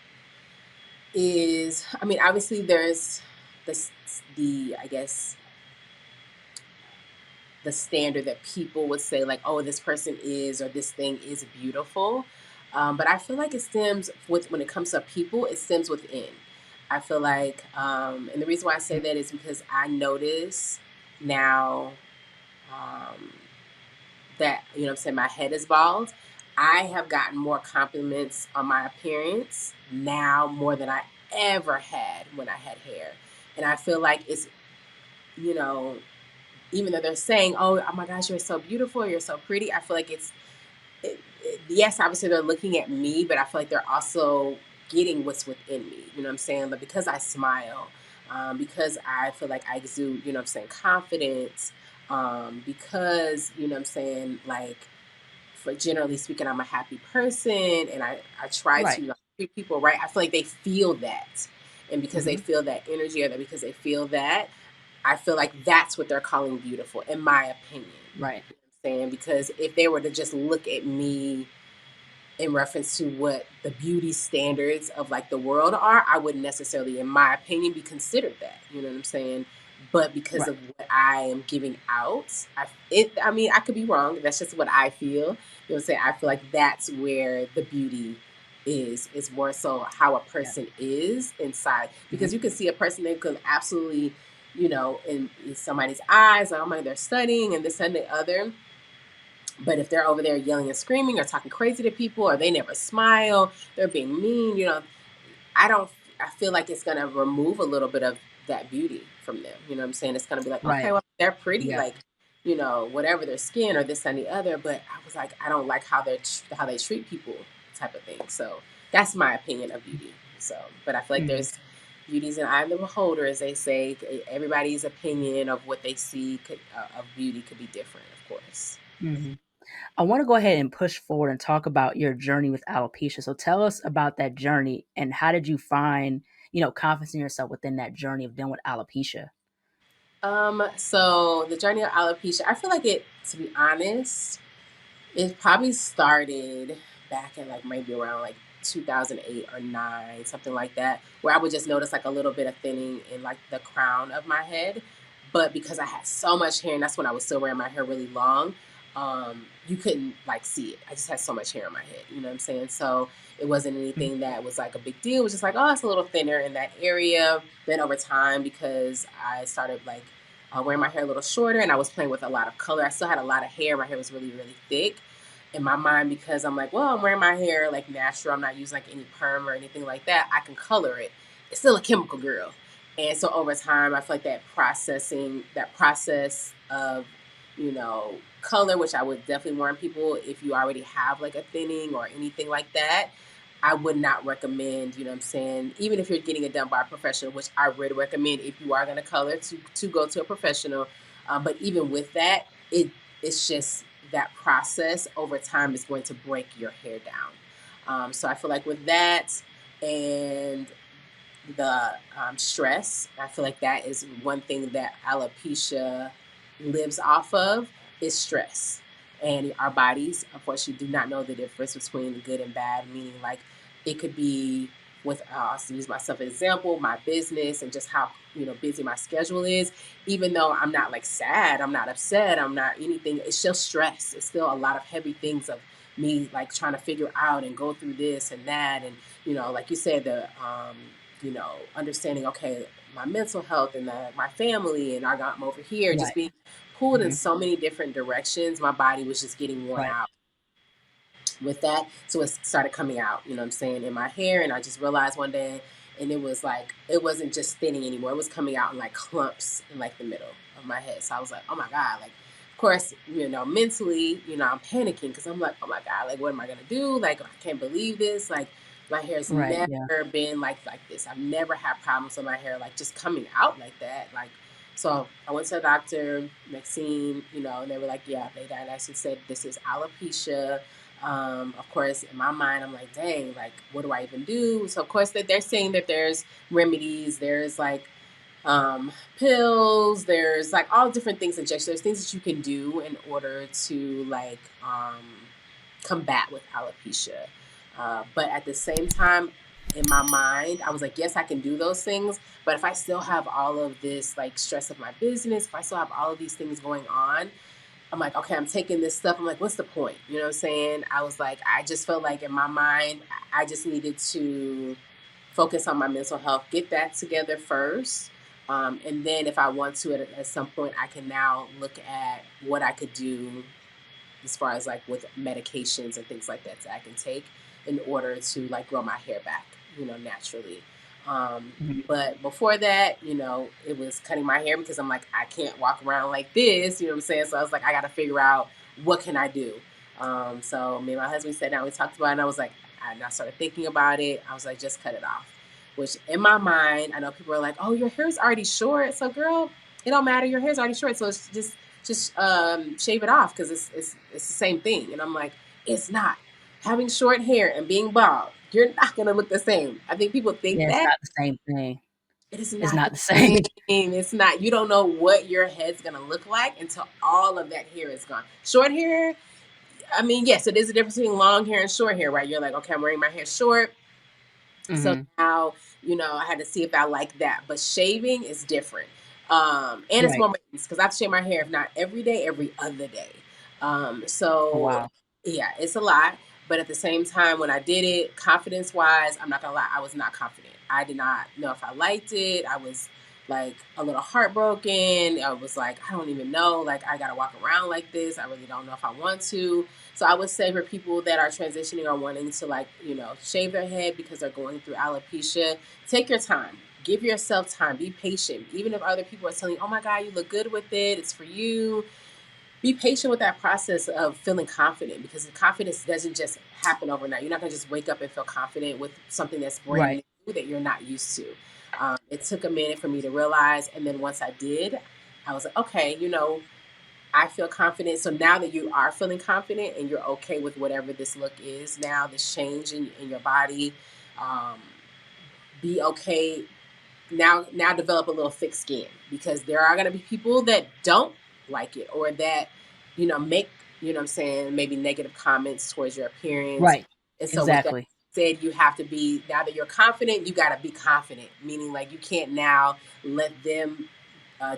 is, I mean, obviously there's this, I guess, the standard that people would say, like, oh, this person is, or this thing is beautiful. But I feel like it stems with, when it comes to people, it stems within. I feel like, and the reason why I say that is because I notice now, um, that, I'm saying, my head is bald. I have gotten more compliments on my appearance now more than I ever had when I had hair. And I feel like it's, you know, even though they're saying, oh my gosh, you're so beautiful, you're so pretty, I feel like yes, obviously they're looking at me, but I feel like they're also getting what's within me. You know what I'm saying? But because I smile, because I feel like I exude, you know what I'm saying, confidence, because, you know what I'm saying, like, for generally speaking, I'm a happy person and I try Right. to, like, treat people right. I feel like they feel that. And because they Hmm. feel that energy, or that because they feel that, I feel like that's what they're calling beautiful, in my opinion. Right. You know what I'm saying? Because if they were to just look at me in reference to what the beauty standards of like the world are, I wouldn't necessarily, in my opinion, be considered that. You know what I'm saying? But because Right. of what I am giving out, I mean, I could be wrong. That's just what I feel. You know what I'm saying? I feel like that's where the beauty is. It's more so how a Yeah. person is inside. Hmm. Because you can see a person that could absolutely, in somebody's eyes, like, oh my, they're studying and this and the other, but if they're over there yelling and screaming or talking crazy to people, or they never smile, they're being mean, I don't, I feel like it's going to remove a little bit of that beauty from them. You know what I'm saying? It's going to be like, okay, Right. well, they're pretty, Yeah. like, whatever their skin or this and the other. But I was like, I don't like how they treat people, type of thing. So that's my opinion of beauty. So, but I feel like Hmm. there's beauty's an eye of the beholder, as they say. Everybody's opinion of what they see of beauty could be different, of course. Hmm. I want to go ahead and push forward and talk about your journey with alopecia. So tell us about that journey and how did you find, confidence in yourself within that journey of dealing with alopecia? So the journey of alopecia, I feel like it, to be honest, it probably started back in like maybe around like 2008 or 9, something like that, where I would just notice like a little bit of thinning in like the crown of my head. But because I had so much hair, and that's when I was still wearing my hair really long, you couldn't like see it. I just had so much hair in my head, you know what I'm saying? So it wasn't Mhm. anything that was like a big deal. It was just like, oh, it's a little thinner in that area. Then over time, because I started like wearing my hair a little shorter and I was playing with a lot of color, I still had a lot of hair. My hair was really, really thick in my mind, because I'm like, well, I'm wearing my hair like natural. I'm not using like any perm or anything like that. I can color it. It's still a chemical girl. And so over time, I feel like that process of, color, which I would definitely warn people, if you already have like a thinning or anything like that, I would not recommend, you know what I'm saying, even if you're getting it done by a professional, which I would recommend if you are going to color to go to a professional. But even with that, it's just that process over time is going to break your hair down. So I feel like with that and the stress, I feel like that is one thing that alopecia lives off of is stress. And our bodies, unfortunately, do not know the difference between good and bad, meaning like it could be with, I'll use myself as an example, my business and just how, busy my schedule is. Even though I'm not like sad, I'm not upset, I'm not anything, it's still stress. It's still a lot of heavy things of me like trying to figure out and go through this and that. And, like you said, understanding, okay, my mental health and my family, and I got over here, Right. just being pulled in Mhm. so many different directions. My body was just getting worn Right. out with that. So it started coming out, you know what I'm saying, in my hair. And I just realized one day, and it was like, it wasn't just thinning anymore. It was coming out in like clumps in like the middle of my head. So I was like, oh my God, like, of course, mentally, I'm panicking because I'm like, oh my God, like, what am I going to do? Like, I can't believe this. Like, my hair's Right. Yeah. never been like this. I've never had problems with my hair, like just coming out like that. Like, so I went to the doctor, Maxine, and they were like, yeah, they diagnosed and said, this is alopecia. Of course, in my mind, I'm like, dang, like, what do I even do? So, of course, they're saying that there's remedies, there's like pills, there's like all different things, injections, there's things that you can do in order to like combat with alopecia. But at the same time, in my mind, I was like, yes, I can do those things. But if I still have all of this like stress of my business, if I still have all of these things going on, I'm like, okay, I'm taking this stuff. I'm like, what's the point? You know what I'm saying? I was like, I just felt like in my mind, I just needed to focus on my mental health, get that together first. And then if I want to, at some point, I can now look at what I could do as far as like with medications and things like that I can take in order to like grow my hair back, naturally. Mhm. But before that, it was cutting my hair because I'm like, I can't walk around like this, you know what I'm saying? So I was like, I got to figure out what can I do. So me and my husband sat down, we talked about it, and I was like, and I started thinking about it. I was like, just cut it off. Which in my mind, I know people are like, oh, your hair's already short. So girl, it don't matter. Your hair's already short. So it's just shave it off because it's the same thing. And I'm like, it's not. Having short hair and being bald, you're not gonna look the same. I think people think Yeah, it's that. not the same thing. It is It's not not the the same. same. It's not. You don't know what your head's gonna look like until all of that hair is gone. Short hair, I mean, yes, it is a difference between long hair and short hair, right? You're like, okay, I'm wearing my hair short. So Mhm. now, I had to see if I like that. But shaving is different. And it's Right. more maintenance because I have to shave my hair, if not every day, every other day. Oh, So wow. yeah, it's a lot. But at the same time, when I did it, confidence wise, I'm not gonna lie, I was not confident. I did not know if I liked it. I was like a little heartbroken. I was like, I don't even know. Like, I gotta walk around like this. I really don't know if I want to. So I would say for people that are transitioning or wanting to like, shave their head because they're going through alopecia, take your time. Give yourself time. Be patient. Even if other people are telling you, oh my God, you look good with it, it's for you. Be patient with that process of feeling confident because the confidence doesn't just happen overnight. You're not gonna just wake up and feel confident with something that's brand Right. new that you're not used to. It took a minute for me to realize, and then once I did, I was like, okay, I feel confident. So now that you are feeling confident and you're okay with whatever this look is now, this change in your body, um, be okay. Now develop a little thick skin because there are going to be people that don't like it or that, make, what I'm saying, maybe negative comments towards your appearance. Right. And so with that Exactly. said, you have to be, now that you're confident, you got to be confident, meaning like you can't now let them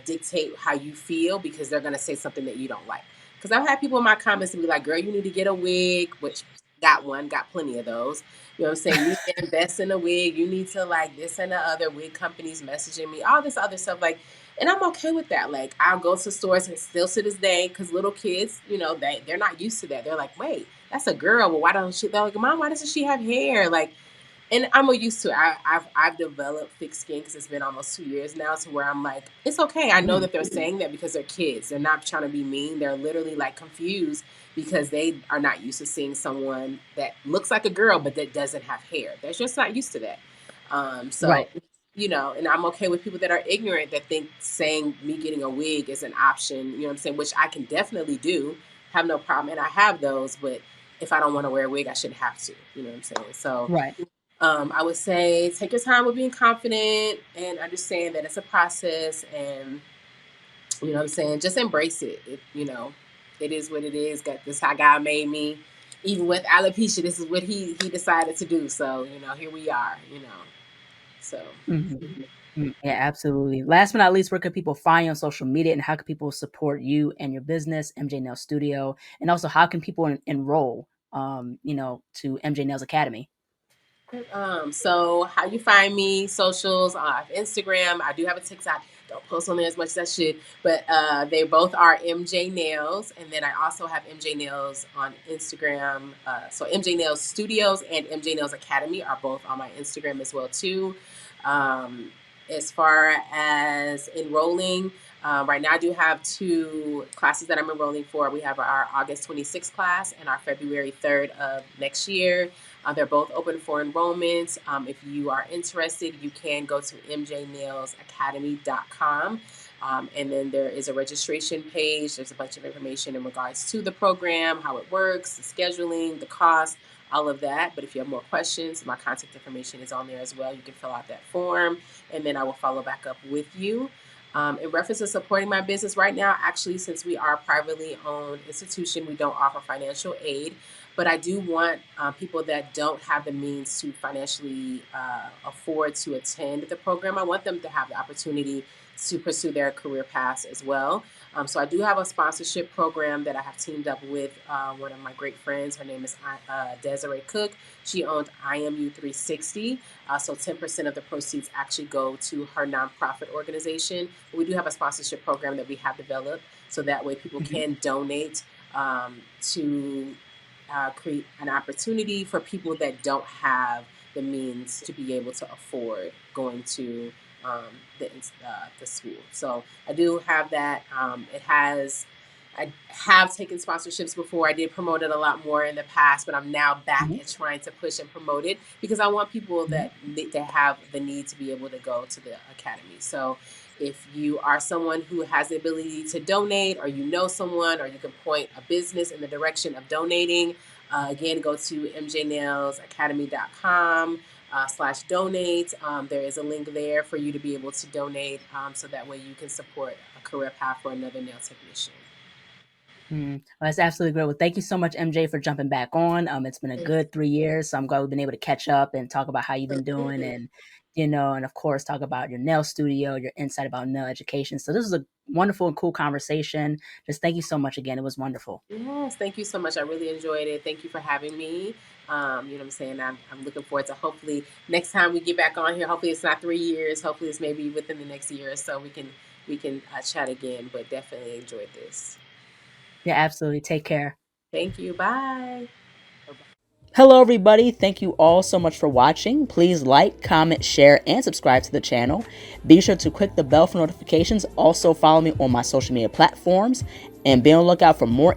dictate how you feel because they're going to say something that you don't like. Because I've had people in my comments to be like, girl, you need to get a wig, which got plenty of those. You know what I'm saying? You need to invest in a wig. You need to like this and the other wig companies messaging me, all this other stuff. Like, and I'm okay with that. Like, I'll go to stores and still to this day, because little kids, they're not used to that. They're like, wait, that's a girl. Well, why don't she? They're like, Mom, why doesn't she have hair? Like, And I'm used to it. I've developed thick skin because it's been almost 2 years now, to where I'm like, it's okay. I know that they're saying that because they're kids. They're not trying to be mean. They're literally like confused because they are not used to seeing someone that looks like a girl but that doesn't have hair. They're just not used to that. So Right. and I'm okay with people that are ignorant that think saying me getting a wig is an option. You know what I'm saying? Which I can definitely do. Have no problem, and I have those. But if I don't want to wear a wig, I shouldn't have to. You know what I'm saying? So Right. I would say take your time with being confident and understand that it's a process, and you know what I'm saying, just embrace it. It is what it is. This how God made me. Even with alopecia, this is what he decided to do. So here we are. So Yeah, absolutely. Last but not least, where could people find you on social media, and how can people support you and your business, MJNailz Studio, and also how can people enroll, to MJNailz Academy? So how you find me? Socials. I have Instagram. I do have a TikTok. Don't post on there as much as I should, but they both are MJNailz, and then I also have MJNailz on Instagram. So MJNailz Studios and MJNailz Academy are both on my Instagram as well too. As far as enrolling, right now I do have 2 classes that I'm enrolling for. We have our August 26th class and our February 3rd of next year. They're both open for enrollment. If you are interested, you can go to MJNailzAcademy.com. And then there is a registration page. There's a bunch of information in regards to the program, how it works, the scheduling, the cost, all of that. But if you have more questions, my contact information is on there as well. You can fill out that form, and then I will follow back up with you. In reference to supporting my business right now, actually, since we are a privately owned institution, we don't offer financial aid. But I do want people that don't have the means to financially afford to attend the program. I want them to have the opportunity to pursue their career paths as well. So I do have a sponsorship program that I have teamed up with one of my great friends. Her name is Desiree Cook. She owns IMU 360. So 10% of the proceeds actually go to her nonprofit organization. We do have a sponsorship program that we have developed, so that way people can donate to create an opportunity for people that don't have the means to be able to afford going to the school. So I do have that. I have taken sponsorships before. I did promote it a lot more in the past, but I'm now back at trying to push and promote it because I want people that have the need to be able to go to the academy. So if you are someone who has the ability to donate, or you know someone, or you can point a business in the direction of donating, again, go to MJNailzAcademy.com /donate. There is a link there for you to be able to donate, so that way you can support a career path for another nail technician. Well, that's absolutely great. Well, thank you so much, MJ, for jumping back on. It's been a good 3 years, so I'm glad we've been able to catch up and talk about how you've been doing, and and of course talk about your nail studio, your insight about nail education. So this is a wonderful and cool conversation. Just thank you so much again. It was wonderful. Yes, thank you so much. I really enjoyed it. Thank you for having me. You know what I'm saying? I'm looking forward to, hopefully next time we get back on here, hopefully it's not 3 years. Hopefully it's maybe within the next year or so we can chat again, but definitely enjoyed this. Yeah, absolutely. Take care. Thank you. Bye. Hello, everybody. Thank you all so much for watching. Please like, comment, share, and subscribe to the channel. Be sure to click the bell for notifications. Also, follow me on my social media platforms, and be on the lookout for more